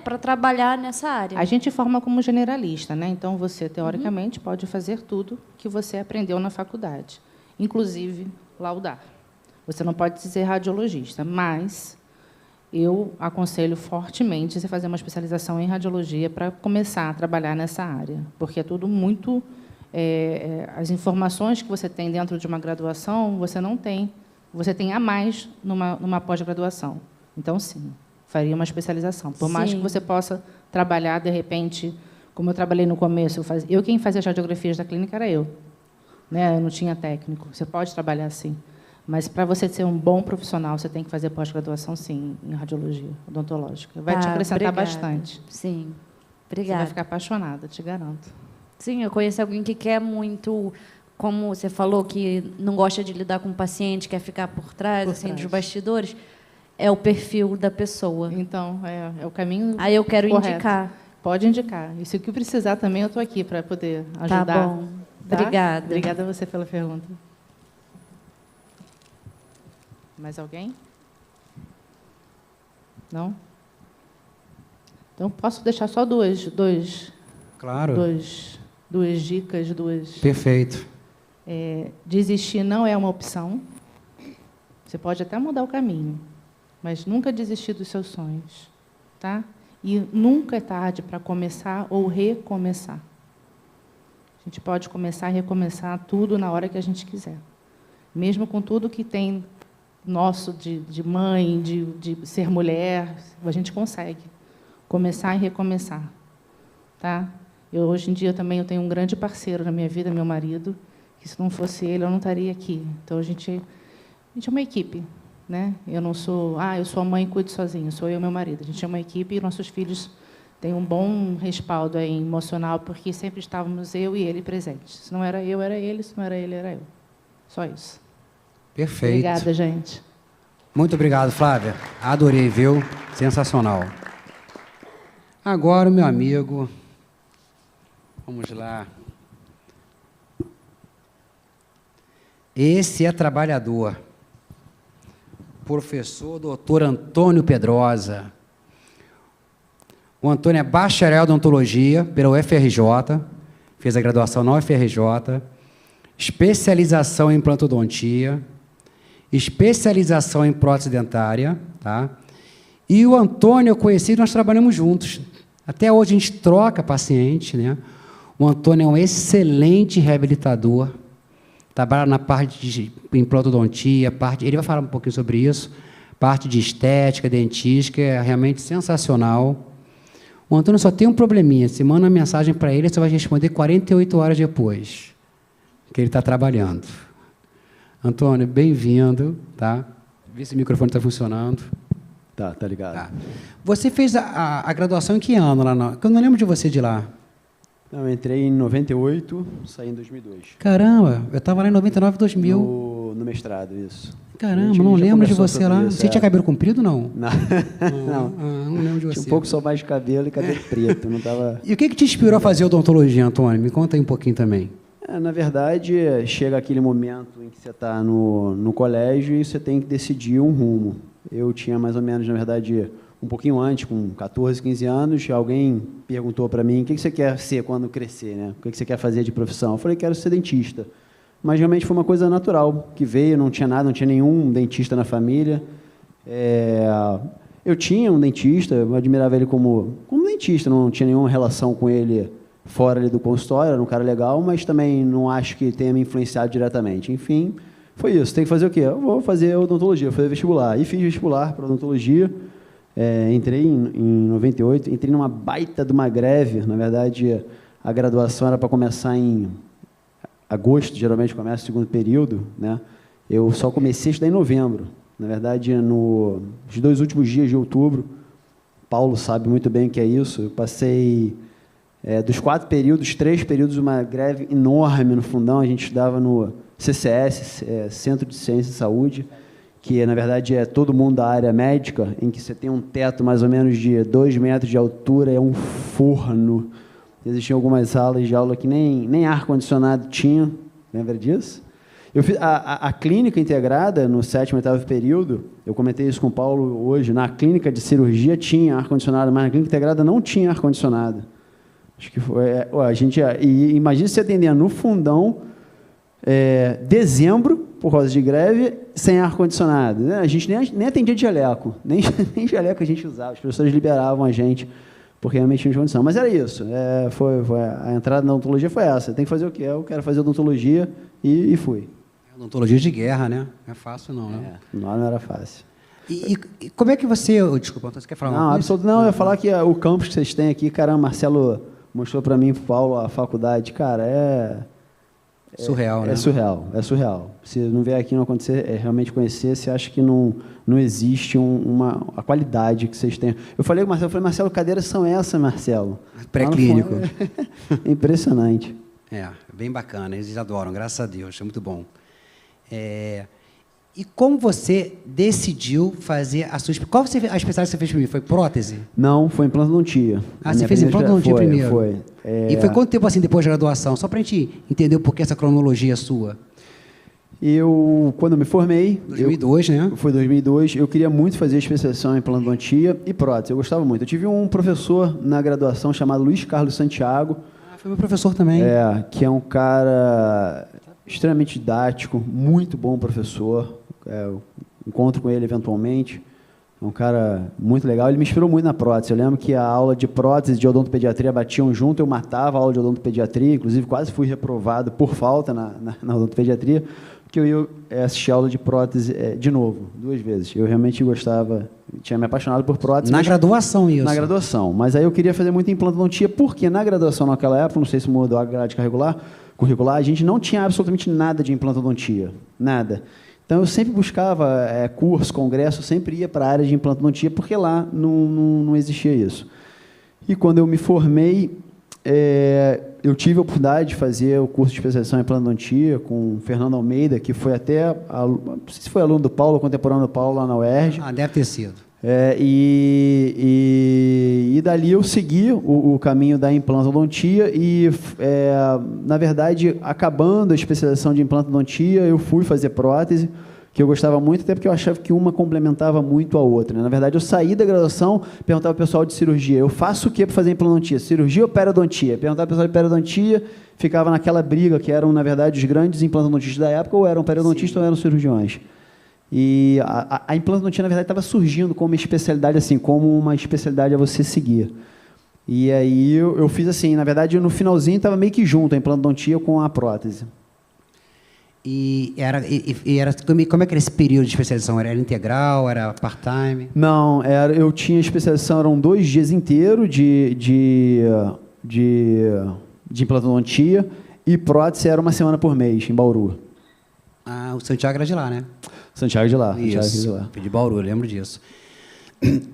Para trabalhar nessa área. A gente forma como generalista, né? Então, você, teoricamente, pode fazer tudo que você aprendeu na faculdade, inclusive laudar. Você não pode ser radiologista, mas eu aconselho fortemente você fazer uma especialização em radiologia para começar a trabalhar nessa área, porque é tudo muito... as informações que você tem dentro de uma graduação, você não tem. Você tem a mais numa pós-graduação. Então, sim, faria uma especialização. Por mais que você possa trabalhar, de repente, como eu trabalhei no começo, quem fazia as radiografias da clínica era eu. Né? Eu não tinha técnico. Você pode trabalhar assim. Mas, para você ser um bom profissional, você tem que fazer pós-graduação, sim, em radiologia odontológica. Vai te acrescentar bastante. Sim, Você obrigada. vai ficar apaixonada, te garanto. Sim, eu conheço alguém que quer muito, como você falou, que não gosta de lidar com o paciente, quer ficar por trás, assim, dos bastidores. É o perfil da pessoa. Então, é o caminho Aí eu quero correto. Indicar. Pode indicar. E se o que precisar também, eu estou aqui para poder ajudar. Tá bom. Tá? Obrigada. Obrigada a você pela pergunta. Mais alguém? Não? Então, posso deixar só duas Claro. duas dicas, Perfeito. Desistir não é uma opção. Você pode até mudar o caminho, mas nunca desistir dos seus sonhos, tá? E nunca é tarde para começar ou recomeçar. A gente pode começar e recomeçar tudo na hora que a gente quiser. Mesmo com tudo que tem nosso de mãe, de ser mulher, a gente consegue começar e recomeçar. Tá? Hoje em dia também eu tenho um grande parceiro na minha vida, meu marido, que se não fosse ele eu não estaria aqui. Então a gente é uma equipe, né? Eu não sou, eu sou a mãe e cuido sozinho, sou eu e meu marido. A gente é uma equipe e nossos filhos têm um bom respaldo aí emocional, porque sempre estávamos eu e ele presentes. Se não era eu, era ele, se não era ele, era eu. Só isso. Perfeito. Obrigada, gente. Muito obrigado, Flávia. Adorei, viu? Sensacional. Agora, o meu amigo... Vamos lá. Esse é trabalhador. Professor doutor Antônio Pedrosa. O Antônio é bacharel de odontologia pela UFRJ, fez a graduação na UFRJ, especialização em implantodontia, especialização em prótese dentária, tá? E o Antônio eu conheci, nós trabalhamos juntos. Até hoje a gente troca paciente, né? O Antônio é um excelente reabilitador, trabalha na parte de implantodontia, ele vai falar um pouquinho sobre isso, parte de estética, dentística, é realmente sensacional. O Antônio só tem um probleminha, você manda uma mensagem para ele, você vai responder 48 horas depois, que ele está trabalhando. Antônio, bem-vindo, tá? Vê se o microfone está funcionando. Tá ligado. Tá. Você fez a graduação em que ano lá? Eu não lembro de você de lá. Não, eu entrei em 98, saí em 2002. Caramba, eu estava lá em 99, 2000. No mestrado, isso. Caramba, não lembro de você lá. Isso, você tinha cabelo comprido, não? Não. Não lembro de você. Tinha um pouco só mais de cabelo e cabelo preto. Não tava... E o que te inspirou a fazer odontologia, Antônio? Me conta aí um pouquinho também. Na verdade, chega aquele momento em que você está no colégio e você tem que decidir um rumo. Eu tinha mais ou menos, na verdade, um pouquinho antes, com 14, 15 anos, alguém perguntou para mim o que você quer ser quando crescer, né? O que você quer fazer de profissão? Eu falei, quero ser dentista. Mas realmente foi uma coisa natural, que veio, não tinha nada, não tinha nenhum dentista na família. Eu tinha um dentista, eu admirava ele como dentista, não tinha nenhuma relação com ele fora ali do consultório, era um cara legal, mas também não acho que tenha me influenciado diretamente. Enfim, foi isso. Tem que fazer o quê? Eu vou fazer odontologia, fazer vestibular. E fiz vestibular para odontologia. Entrei em 98, entrei numa baita de uma greve. Na verdade, a graduação era para começar em agosto, geralmente começa o segundo período, né? Eu só comecei a estudar em novembro. Na verdade, nos 2 últimos dias de outubro, Paulo sabe muito bem o que é isso, eu passei... dos 4 períodos, 3 períodos, uma greve enorme no fundão. A gente estudava no CCS, Centro de Ciência e Saúde, que, na verdade, é todo mundo da área médica, em que você tem um teto mais ou menos de 2 metros de altura, é um forno. Existiam algumas salas de aula que nem ar-condicionado tinha, lembra disso? Eu fiz a clínica integrada no 7º e 8º período, eu comentei isso com o Paulo hoje, na clínica de cirurgia tinha ar-condicionado, mas na clínica integrada não tinha ar-condicionado. Acho que foi, e imagina se atendendo no fundão, dezembro, por causa de greve, sem ar-condicionado. Né? A gente nem atendia de jaleco, nem jaleco a gente usava, os professores liberavam a gente, porque realmente não tinha condição. Mas era isso, a entrada na odontologia foi essa, tem que fazer o quê? Eu quero fazer odontologia e fui. Odontologia de guerra, né? Não é fácil não, né? Não era fácil. E como é que você... Desculpa, você quer falar uma coisa? Não, eu ia falar que o campus que vocês têm aqui, caramba, Marcelo mostrou para mim, Paulo, a faculdade, cara, surreal, né? É surreal. Se não vier aqui não acontecer, realmente conhecer, você acha que não existe a qualidade que vocês têm. Eu falei com o Marcelo, Marcelo, cadeiras são essas, Marcelo? Pré-clínico. É impressionante. Bem bacana, eles adoram, graças a Deus, é muito bom. E como você decidiu fazer a sua... Qual a especialidade que você fez primeiro? Foi prótese? Não, foi implantodontia. Você fez implantodontia primeiro? Foi. E foi quanto tempo assim depois da graduação? Só para a gente entender um pouquinho essa cronologia sua. Quando eu me formei... 2002, né? Foi 2002. Eu queria muito fazer especialização em implantodontia e prótese. Eu gostava muito. Eu tive um professor na graduação chamado Luiz Carlos Santiago. Foi meu professor também. Que é um cara extremamente didático, muito bom professor. Eu encontro com ele eventualmente. É um cara muito legal. Ele me inspirou muito na prótese. Eu lembro que a aula de prótese de odontopediatria batiam junto, eu matava a aula de odontopediatria, inclusive quase fui reprovado por falta na odontopediatria, porque eu ia assistir a aula de prótese de novo, 2 vezes. Eu realmente gostava, tinha me apaixonado por prótese. Na graduação, isso? Na graduação. Mas aí eu queria fazer muito implantodontia, porque na graduação naquela época, não sei se mudou a grade curricular, a gente não tinha absolutamente nada de implantodontia. Nada. Então, eu sempre buscava curso, congresso, sempre ia para a área de implantodontia, porque lá não existia isso. E quando eu me formei, eu tive a oportunidade de fazer o curso de especialização em implantodontia com o Fernando Almeida, que foi até, não sei se foi aluno do Paulo, contemporâneo do Paulo, lá na UERJ. Ah, deve ter sido. E dali eu segui o caminho da implantodontia e, na verdade, acabando a especialização de implantodontia, eu fui fazer prótese, que eu gostava muito, até porque eu achava que uma complementava muito a outra, né? Na verdade, eu saí da graduação, perguntava para o pessoal de cirurgia, eu faço o que para fazer implantodontia? Cirurgia ou periodontia? Perguntava para o pessoal de periodontia, ficava naquela briga, que eram, na verdade, os grandes implantodontistas da época, ou eram periodontistas ou eram cirurgiões. E a implantodontia, na verdade, estava surgindo como uma especialidade, assim, como uma especialidade a você seguir. E aí eu fiz assim, na verdade, no finalzinho estava meio que junto a implantodontia com a prótese. E como é que era esse período de especialização? Era integral, era part-time? Não, eu tinha especialização, eram 2 dias inteiros de implantodontia, e prótese era 1 semana por mês, em Bauru. Ah, o Santiago era de lá, né? Santiago de lá. Isso, de Bauru, eu lembro disso.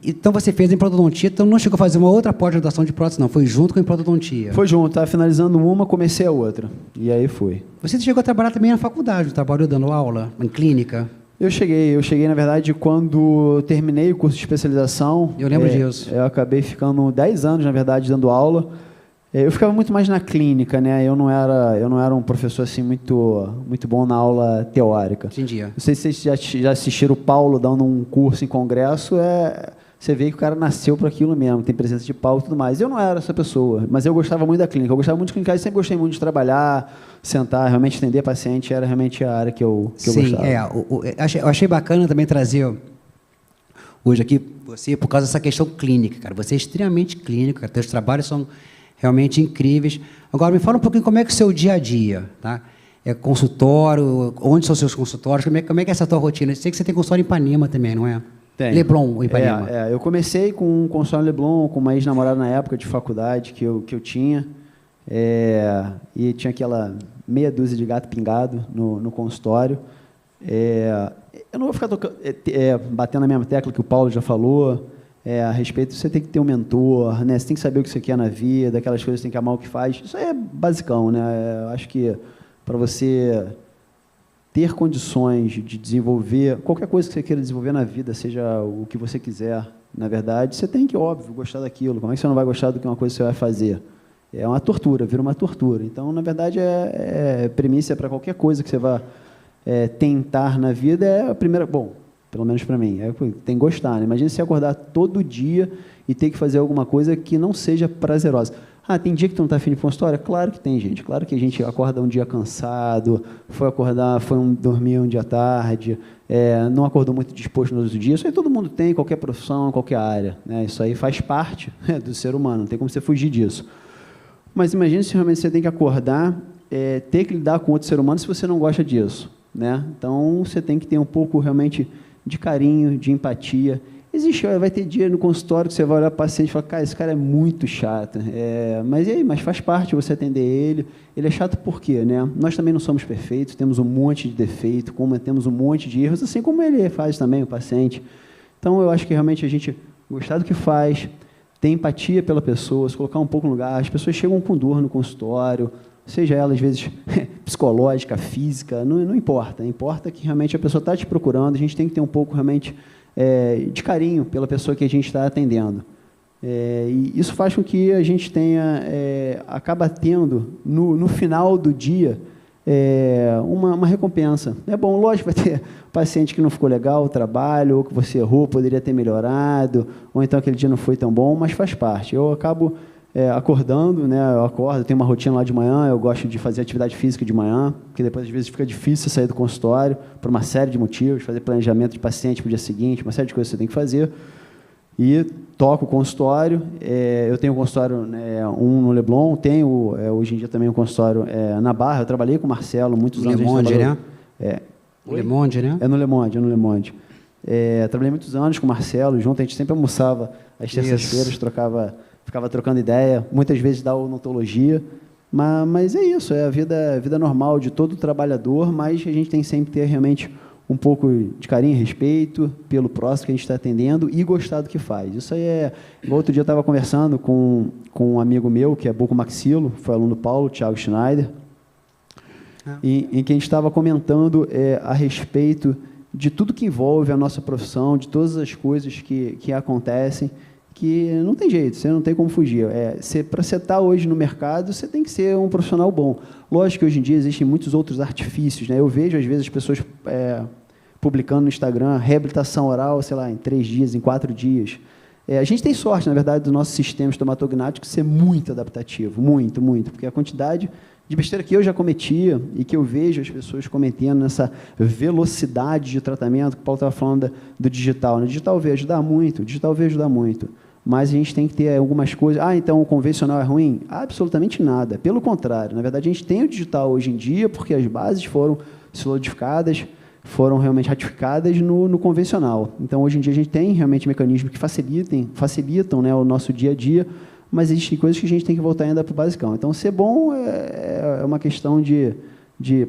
Então você fez a implantodontia, então não chegou a fazer uma outra pós-graduação de prótese, não, foi junto com a implantodontia? Foi junto, estava finalizando uma, comecei a outra, e aí fui. Você chegou a trabalhar também na faculdade, trabalhou dando aula, em clínica? Eu cheguei, na verdade, quando terminei o curso de especialização. Eu lembro disso. Eu acabei ficando 10 anos, na verdade, dando aula. Eu ficava muito mais na clínica, né? Eu não era um professor assim muito bom na aula teórica. Entendi. Não sei se vocês já assistiram o Paulo dando um curso em congresso, você vê que o cara nasceu para aquilo mesmo, tem presença de palco e tudo mais. Eu não era essa pessoa, mas eu gostava muito da clínica. Eu gostava muito de clínica, sempre gostei muito de trabalhar, sentar, realmente atender paciente, era realmente a área que eu gostava. Sim, eu achei bacana também trazer hoje aqui você por causa dessa questão clínica, cara. Você é extremamente clínico, cara. Teus trabalhos são realmente incríveis. Agora, me fala um pouquinho como é que é o seu dia a dia, tá? É consultório, onde são seus consultórios, como é que é essa tua rotina? Eu sei que você tem consultório em Ipanema também, não é? Tem. Leblon, ou Ipanema? Eu comecei com um consultório em Leblon, com uma ex-namorada na época de faculdade que eu tinha, e tinha aquela meia dúzia de gato pingado no consultório. Eu não vou ficar batendo na mesma tecla que o Paulo já falou, a respeito, você tem que ter um mentor, né? Você tem que saber o que você quer na vida, aquelas coisas, você tem que amar o que faz. Isso aí é basicão, né? Eu acho que para você ter condições de desenvolver qualquer coisa que você queira desenvolver na vida, seja o que você quiser, na verdade, você tem que, óbvio, gostar daquilo. Como é que você não vai gostar do que uma coisa que você vai fazer? É uma tortura, vira uma tortura. Então, na verdade, premissa para qualquer coisa que você vá tentar na vida, é a primeira... Bom, pelo menos para mim, tem que gostar, né? Imagina você acordar todo dia e ter que fazer alguma coisa que não seja prazerosa. Ah, tem dia que tu não está afim de consultório? Claro que tem, gente. Claro que a gente acorda um dia cansado, foi dormir um dia tarde, não acordou muito disposto no outro dia. Isso aí todo mundo tem, qualquer profissão, qualquer área, né? Isso aí faz parte do ser humano, não tem como você fugir disso. Mas imagine se realmente você tem que acordar, ter que lidar com outro ser humano se você não gosta disso, né? Então, você tem que ter um pouco, realmente, de carinho, de empatia. Vai ter dia no consultório que você vai olhar para o paciente e falar, cara, esse cara é muito chato. Mas e aí? Mas faz parte você atender ele. Ele é chato por quê, né? Nós também não somos perfeitos, temos um monte de defeito, temos um monte de erros, assim como ele faz também, o paciente. Então, eu acho que realmente a gente gostar do que faz, ter empatia pela pessoa, se colocar um pouco no lugar. As pessoas chegam com dor no consultório, seja ela, às vezes, psicológica, física, não importa. Importa que realmente a pessoa está te procurando, a gente tem que ter um pouco, realmente, de carinho pela pessoa que a gente está atendendo. E isso faz com que a gente acaba tendo, no final do dia, uma recompensa. É bom, lógico, vai ter paciente que não ficou legal o trabalho, ou que você errou, poderia ter melhorado, ou então aquele dia não foi tão bom, mas faz parte. Eu acabo acordando, né? Eu acordo, eu tenho uma rotina lá de manhã, eu gosto de fazer atividade física de manhã, porque depois, às vezes, fica difícil sair do consultório por uma série de motivos, fazer planejamento de paciente para o dia seguinte, uma série de coisas que você tem que fazer. E toco o consultório. Eu tenho um consultório, né, um no Leblon, tenho hoje em dia também um consultório na Barra. Eu trabalhei com o Marcelo muitos anos. No Le Monde, né? No Le Monde, né? É no Le Monde, é no Le Monde. Trabalhei muitos anos com o Marcelo, junto, a gente sempre almoçava às terças-feiras, ficava trocando ideia, muitas vezes da odontologia, mas é isso, é a vida normal de todo trabalhador, mas a gente tem sempre que ter realmente um pouco de carinho e respeito pelo próximo que a gente está atendendo e gostar do que faz. Isso aí outro dia eu estava conversando com um amigo meu, que é bucomaxilo, foi aluno do Paulo, Thiago Schneider, em que a gente estava comentando a respeito de tudo que envolve a nossa profissão, de todas as coisas que acontecem, que não tem jeito, você não tem como fugir. Para você estar hoje no mercado, você tem que ser um profissional bom. Lógico que hoje em dia existem muitos outros artifícios, né? Eu vejo, às vezes, as pessoas publicando no Instagram reabilitação oral, sei lá, em 3 dias, em 4 dias. A gente tem sorte, na verdade, do nosso sistema estomatognático ser muito adaptativo, muito, muito, porque a quantidade de besteira que eu já cometia e que eu vejo as pessoas cometendo nessa velocidade de tratamento, que o Paulo estava falando do digital. No digital veio ajudar muito, mas a gente tem que ter algumas coisas. Então o convencional é ruim? Absolutamente nada. Pelo contrário, na verdade, a gente tem o digital hoje em dia porque as bases foram solidificadas, foram realmente ratificadas no convencional. Então, hoje em dia, a gente tem realmente mecanismos que facilitam, né, o nosso dia a dia, mas existem coisas que a gente tem que voltar ainda para o basicão. Então, ser bom é uma questão de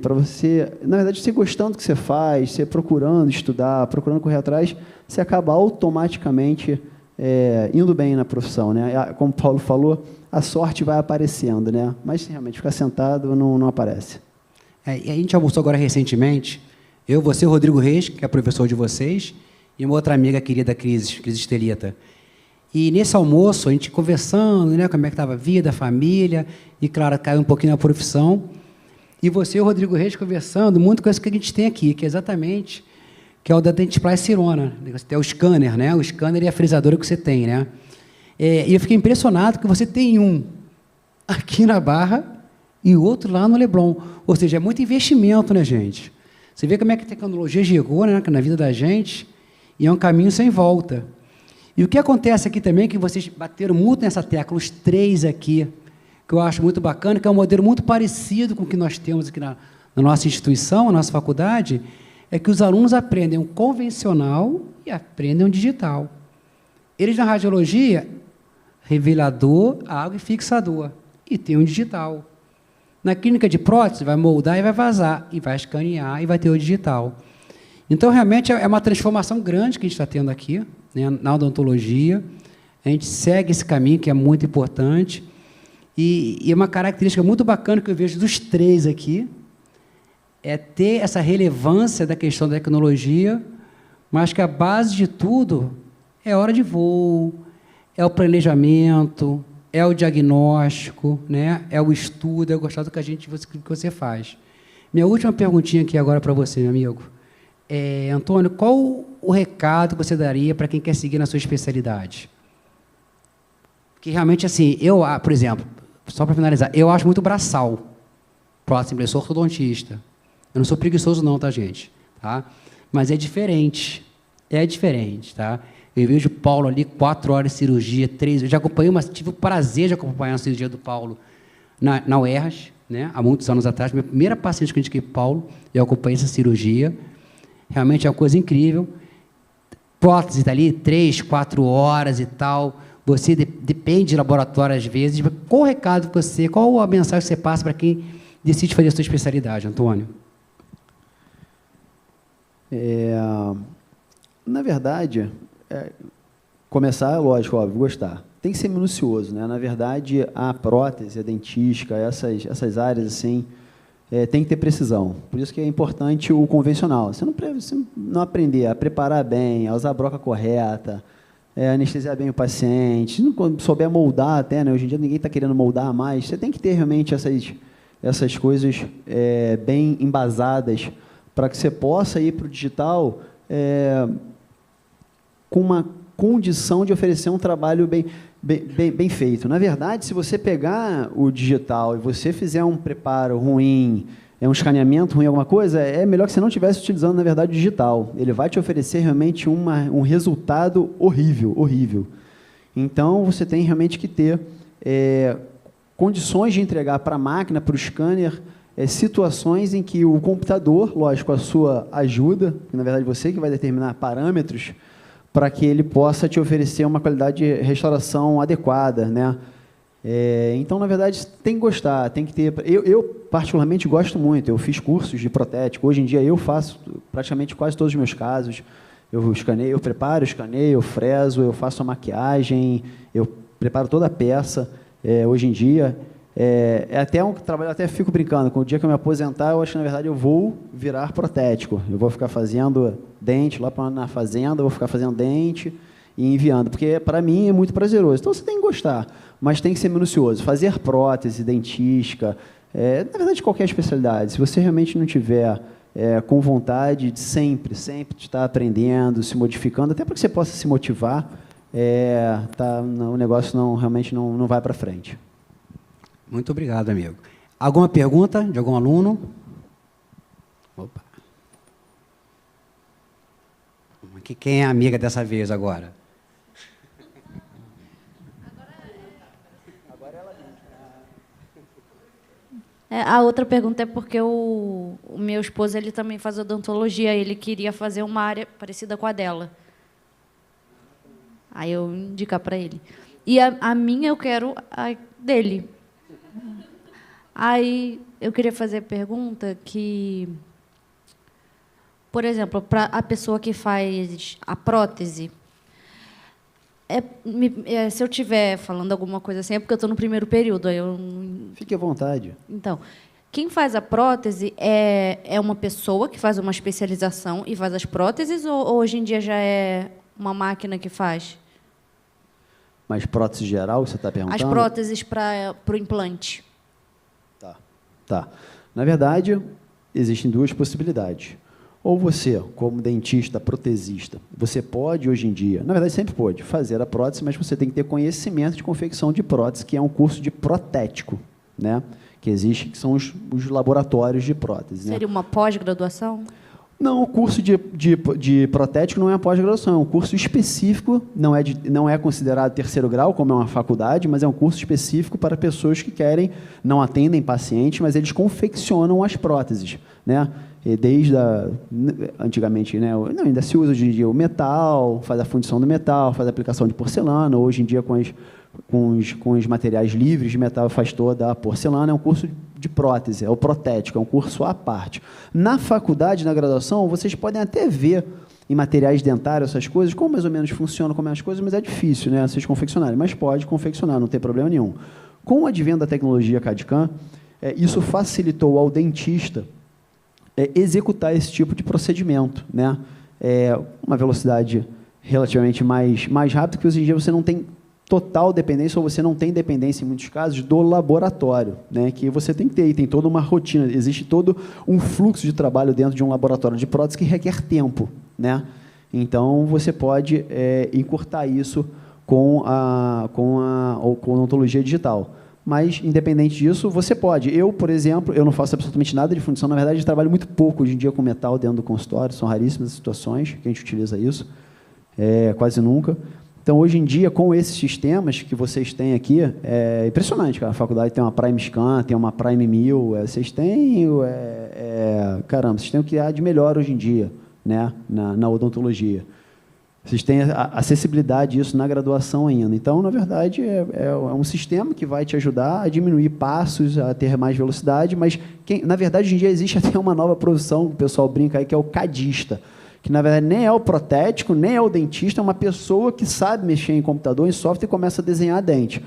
para você, na verdade, você gostando do que você faz, você procurando estudar, procurando correr atrás, você acaba automaticamente indo bem na profissão, né? Como o Paulo falou, a sorte vai aparecendo, né? Mas, se realmente ficar sentado, não aparece. E a gente almoçou agora recentemente, eu, você, o Rodrigo Reis, que é professor de vocês, e uma outra amiga querida, Cris Estelita. E nesse almoço, a gente conversando, né, como é que estava a vida, a família, e, claro, caiu um pouquinho na profissão. E você e o Rodrigo Reis conversando muito com isso que a gente tem aqui, que é exatamente que é o da Dentsply Sirona. É o scanner, né? O scanner e a frisadora que você tem, né? E eu fiquei impressionado que você tem um aqui na Barra e o outro lá no Leblon. Ou seja, é muito investimento, né, gente? Você vê como é que a tecnologia chegou, né, na vida da gente, e é um caminho sem volta. E o que acontece aqui também, que vocês bateram muito nessa tecla, os 3 aqui, que eu acho muito bacana, que é um modelo muito parecido com o que nós temos aqui na nossa instituição, na nossa faculdade, é que os alunos aprendem o convencional e aprendem o digital. Eles, na radiologia, revelador, água e fixador, e tem um digital. Na clínica de prótese, vai moldar e vai vazar, e vai escanear e vai ter o digital. Então, realmente, é uma transformação grande que a gente está tendo aqui, né, na odontologia. A gente segue esse caminho, que é muito importante. E uma característica muito bacana que eu vejo dos 3 aqui é ter essa relevância da questão da tecnologia, mas que a base de tudo é a hora de voo, é o planejamento, é o diagnóstico, né? É o estudo, é o gostar do que você faz. Minha última perguntinha aqui agora para você, meu amigo. Antônio, qual o recado que você daria para quem quer seguir na sua especialidade? Porque realmente, assim, por exemplo, só para finalizar, eu acho muito braçal. Próximo, eu sou ortodontista. Eu não sou preguiçoso não, tá, gente? Tá? Mas é diferente, tá? Eu vejo o Paulo ali, 4 horas de cirurgia, 3. Eu já acompanhei, tive o prazer de acompanhar a cirurgia do Paulo na UERJ, né? Há muitos anos atrás. Minha primeira paciente que eu indiquei para o Paulo, eu acompanhei essa cirurgia. Realmente é uma coisa incrível. Prótese está ali, 3, 4 horas e tal. Você depende de laboratório às vezes. Qual o recado qual a mensagem que você passa para quem decide fazer a sua especialidade, Antônio? Na verdade, começar, lógico, óbvio, gostar. Tem que ser minucioso, né? Na verdade, a prótese, a dentística, essas áreas assim, tem que ter precisão. Por isso que é importante o convencional. Você não aprender a preparar bem, a usar a broca correta, anestesiar bem o paciente, se não souber moldar até, né? Hoje em dia ninguém está querendo moldar mais, você tem que ter realmente essas coisas bem embasadas para que você possa ir para o digital com uma condição de oferecer um trabalho bem feito. Na verdade, se você pegar o digital e você fizer um preparo ruim, um escaneamento ruim, alguma coisa, é melhor que você não estivesse utilizando, na verdade, o digital. Ele vai te oferecer realmente um resultado horrível, horrível. Então, você tem realmente que ter condições de entregar para a máquina, para o scanner, situações em que o computador, lógico, a sua ajuda, que na verdade você que vai determinar parâmetros, para que ele possa te oferecer uma qualidade de restauração adequada, né? Então, na verdade, tem que gostar, tem que ter... Eu, particularmente, gosto muito. Eu fiz cursos de protético. Hoje em dia, eu faço praticamente quase todos os meus casos. Eu escaneio, eu preparo, escaneio, eu freso, eu faço a maquiagem, eu preparo toda a peça. Hoje em dia... É até um trabalho, eu até fico brincando, com o dia que eu me aposentar, eu acho que, na verdade, eu vou virar protético. Eu vou ficar fazendo dente lá na fazenda, eu vou ficar fazendo dente e enviando, porque, para mim, é muito prazeroso. Então, você tem que gostar, mas tem que ser minucioso. Fazer prótese, dentística, na verdade, qualquer especialidade, se você realmente não tiver com vontade de sempre estar aprendendo, se modificando, até para que você possa se motivar, o negócio realmente não vai para frente. Muito obrigado, amigo. Alguma pergunta de algum aluno? Opa. Quem é a amiga dessa vez agora? A outra pergunta é porque o meu esposo ele também faz odontologia, ele queria fazer uma área parecida com a dela. Aí eu indicar para ele. E a minha eu quero a dele. Aí eu queria fazer a pergunta que, por exemplo, para a pessoa que faz a prótese, se eu estiver falando alguma coisa assim, é porque eu estou no primeiro período. Fique à vontade. Então, quem faz a prótese é uma pessoa que faz uma especialização e faz as próteses, ou hoje em dia já é uma máquina que faz? Mas prótese geral, você está perguntando? As próteses para o implante. Tá. Na verdade, existem duas possibilidades. Ou você, como dentista, protesista, você pode, hoje em dia, na verdade, sempre pode, fazer a prótese, mas você tem que ter conhecimento de confecção de prótese, que é um curso de protético, né? Que existe, que são os laboratórios de prótese. Seria uma pós-graduação? Não, o curso de protético não é uma pós-graduação, é um curso específico, não é considerado terceiro grau, como é uma faculdade, mas é um curso específico para pessoas que não atendem pacientes, mas eles confeccionam as próteses, né? E antigamente, né, ainda se usa hoje em dia o metal, faz a fundição do metal, faz a aplicação de porcelana, hoje em dia com os materiais livres de metal faz toda a porcelana, é um curso de prótese, é o protético, é um curso à parte. Na faculdade, na graduação, vocês podem até ver em materiais dentários essas coisas, como mais ou menos funcionam, como é as coisas, mas é difícil, né, vocês confeccionarem, mas pode confeccionar, não tem problema nenhum. Com o advento da tecnologia CAD/CAM, isso facilitou ao dentista executar esse tipo de procedimento, né? Uma velocidade relativamente mais rápida, que hoje em dia você não tem total dependência, ou você não tem dependência, em muitos casos, do laboratório, né? Que você tem que ter, e tem toda uma rotina, existe todo um fluxo de trabalho dentro de um laboratório de prótese que requer tempo, né? Então, você pode encurtar isso com a odontologia digital. Mas, independente disso, você pode. Eu, por exemplo, eu não faço absolutamente nada de fundição. Na verdade, eu trabalho muito pouco hoje em dia com metal dentro do consultório. São raríssimas as situações que a gente utiliza isso. Quase nunca. Então, hoje em dia, com esses sistemas que vocês têm aqui, é impressionante, cara. A faculdade tem uma Prime Scan, tem uma Prime 1000. Vocês têm... caramba, vocês têm o que há de melhor hoje em dia, né, na odontologia. Vocês têm acessibilidade a isso na graduação ainda. Então, na verdade, é um sistema que vai te ajudar a diminuir passos, a ter mais velocidade, mas, na verdade, hoje em dia existe até uma nova profissão, que o pessoal brinca aí, que é o cadista, que, na verdade, nem é o protético, nem é o dentista, é uma pessoa que sabe mexer em computador, em software, e começa a desenhar dente.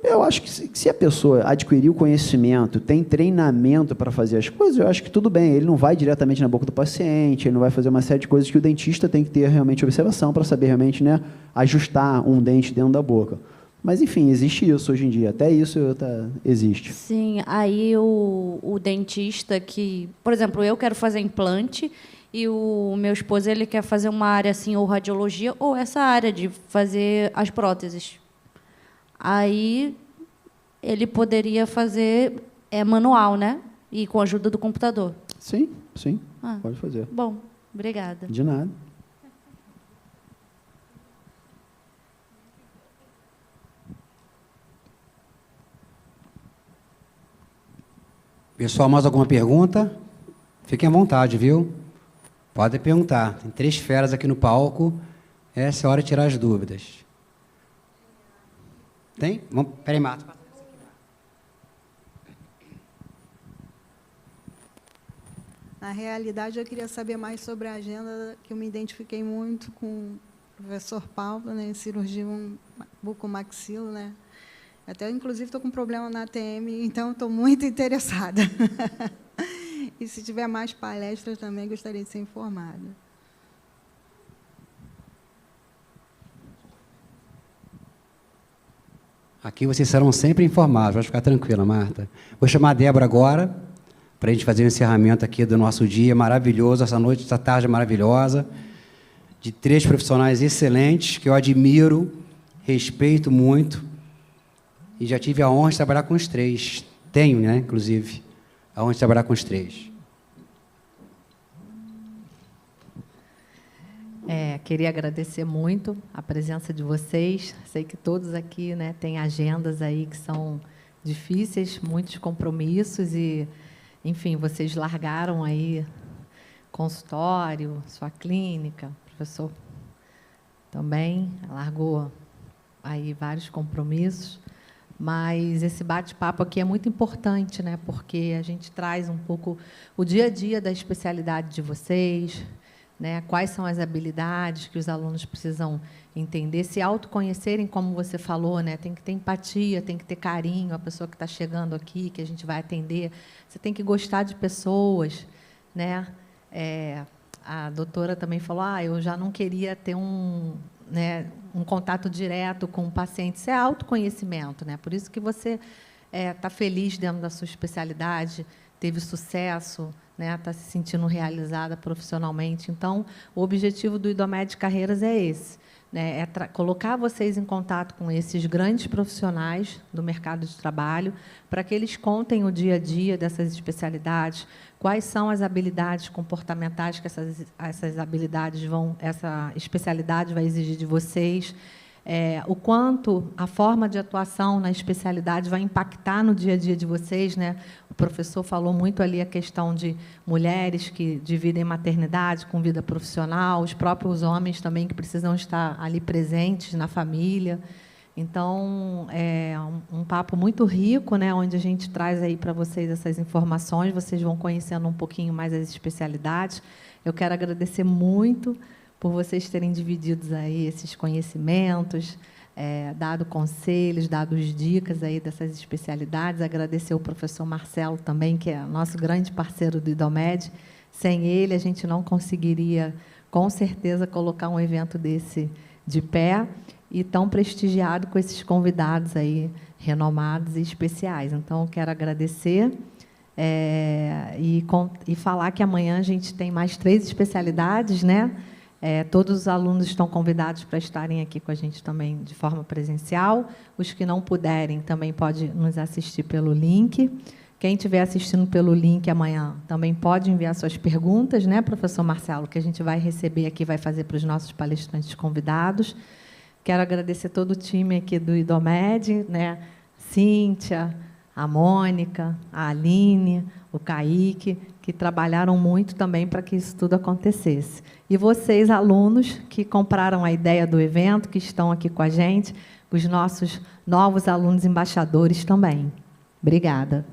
Eu acho que se a pessoa adquirir o conhecimento, tem treinamento para fazer as coisas, eu acho que tudo bem. Ele não vai diretamente na boca do paciente, ele não vai fazer uma série de coisas que o dentista tem que ter realmente observação para saber realmente, né, ajustar um dente dentro da boca. Mas, enfim, existe isso hoje em dia. Até isso existe. Sim, aí o dentista que... Por exemplo, eu quero fazer implante E o meu esposo, ele quer fazer uma área assim, ou radiologia, ou essa área de fazer as próteses. Aí ele poderia fazer manual, né? E com a ajuda do computador. Sim, sim, Ah. pode fazer. Bom, obrigada. De nada. Pessoal, mais alguma pergunta? Fiquem à vontade, viu? Podem perguntar. Tem 3 feras aqui no palco. Essa é a hora de tirar as dúvidas. Tem? Vamos, peraí, Marta. Na realidade, eu queria saber mais sobre a agenda, que eu me identifiquei muito com o professor Paulo, né, cirurgião bucomaxilo, né? Até, inclusive, estou com um problema na ATM, então estou muito interessada. E, se tiver mais palestras, também gostaria de ser informada. Aqui vocês serão sempre informados, pode ficar tranquila, Marta. Vou chamar a Débora agora, para a gente fazer o encerramento aqui do nosso dia maravilhoso, essa noite, essa tarde maravilhosa, de 3 profissionais excelentes, que eu admiro, respeito muito, e já tive a honra de trabalhar com os 3. Tenho, né, inclusive, a honra de trabalhar com os 3. Queria agradecer muito a presença de vocês. Sei que todos aqui, né, têm agendas aí que são difíceis, muitos compromissos e, enfim, vocês largaram aí consultório, sua clínica, o professor também largou aí vários compromissos, mas esse bate-papo aqui é muito importante, né, porque a gente traz um pouco o dia a dia da especialidade de vocês, né, quais são as habilidades que os alunos precisam entender, se autoconhecerem, como você falou, né, tem que ter empatia, tem que ter carinho, a pessoa que está chegando aqui, que a gente vai atender, você tem que gostar de pessoas, né? A doutora também falou, eu já não queria ter um contato direto com o paciente, isso é autoconhecimento, né? Por isso que você está feliz dentro da sua especialidade, teve sucesso, né, está se sentindo realizada profissionalmente. Então, o objetivo do IDOMED Carreiras é esse, né, colocar vocês em contato com esses grandes profissionais do mercado de trabalho, para que eles contem o dia a dia dessas especialidades, quais são as habilidades comportamentais que essas habilidades essa especialidade vai exigir de vocês, o quanto a forma de atuação na especialidade vai impactar no dia a dia de vocês, né? O professor falou muito ali a questão de mulheres que dividem maternidade com vida profissional, os próprios homens também que precisam estar ali presentes na família. Então, é um papo muito rico, né, onde a gente traz aí para vocês essas informações, vocês vão conhecendo um pouquinho mais as especialidades. Eu quero agradecer muito por vocês terem dividido aí esses conhecimentos, dado conselhos, dado dicas aí dessas especialidades. Agradecer ao professor Marcelo também, que é nosso grande parceiro do IDOMED. Sem ele, a gente não conseguiria, com certeza, colocar um evento desse de pé e tão prestigiado com esses convidados aí renomados e especiais. Então, quero agradecer e falar que amanhã a gente tem mais 3 especialidades, né? Todos os alunos estão convidados para estarem aqui com a gente também de forma presencial. Os que não puderem também podem nos assistir pelo link. Quem estiver assistindo pelo link amanhã também pode enviar suas perguntas, né, professor Marcelo, que a gente vai receber aqui, vai fazer para os nossos palestrantes convidados. Quero agradecer todo o time aqui do IDOMED, né, Cíntia, a Mônica, a Aline, o Kaique, que trabalharam muito também para que isso tudo acontecesse. E vocês, alunos, que compraram a ideia do evento, que estão aqui com a gente, os nossos novos alunos embaixadores também. Obrigada.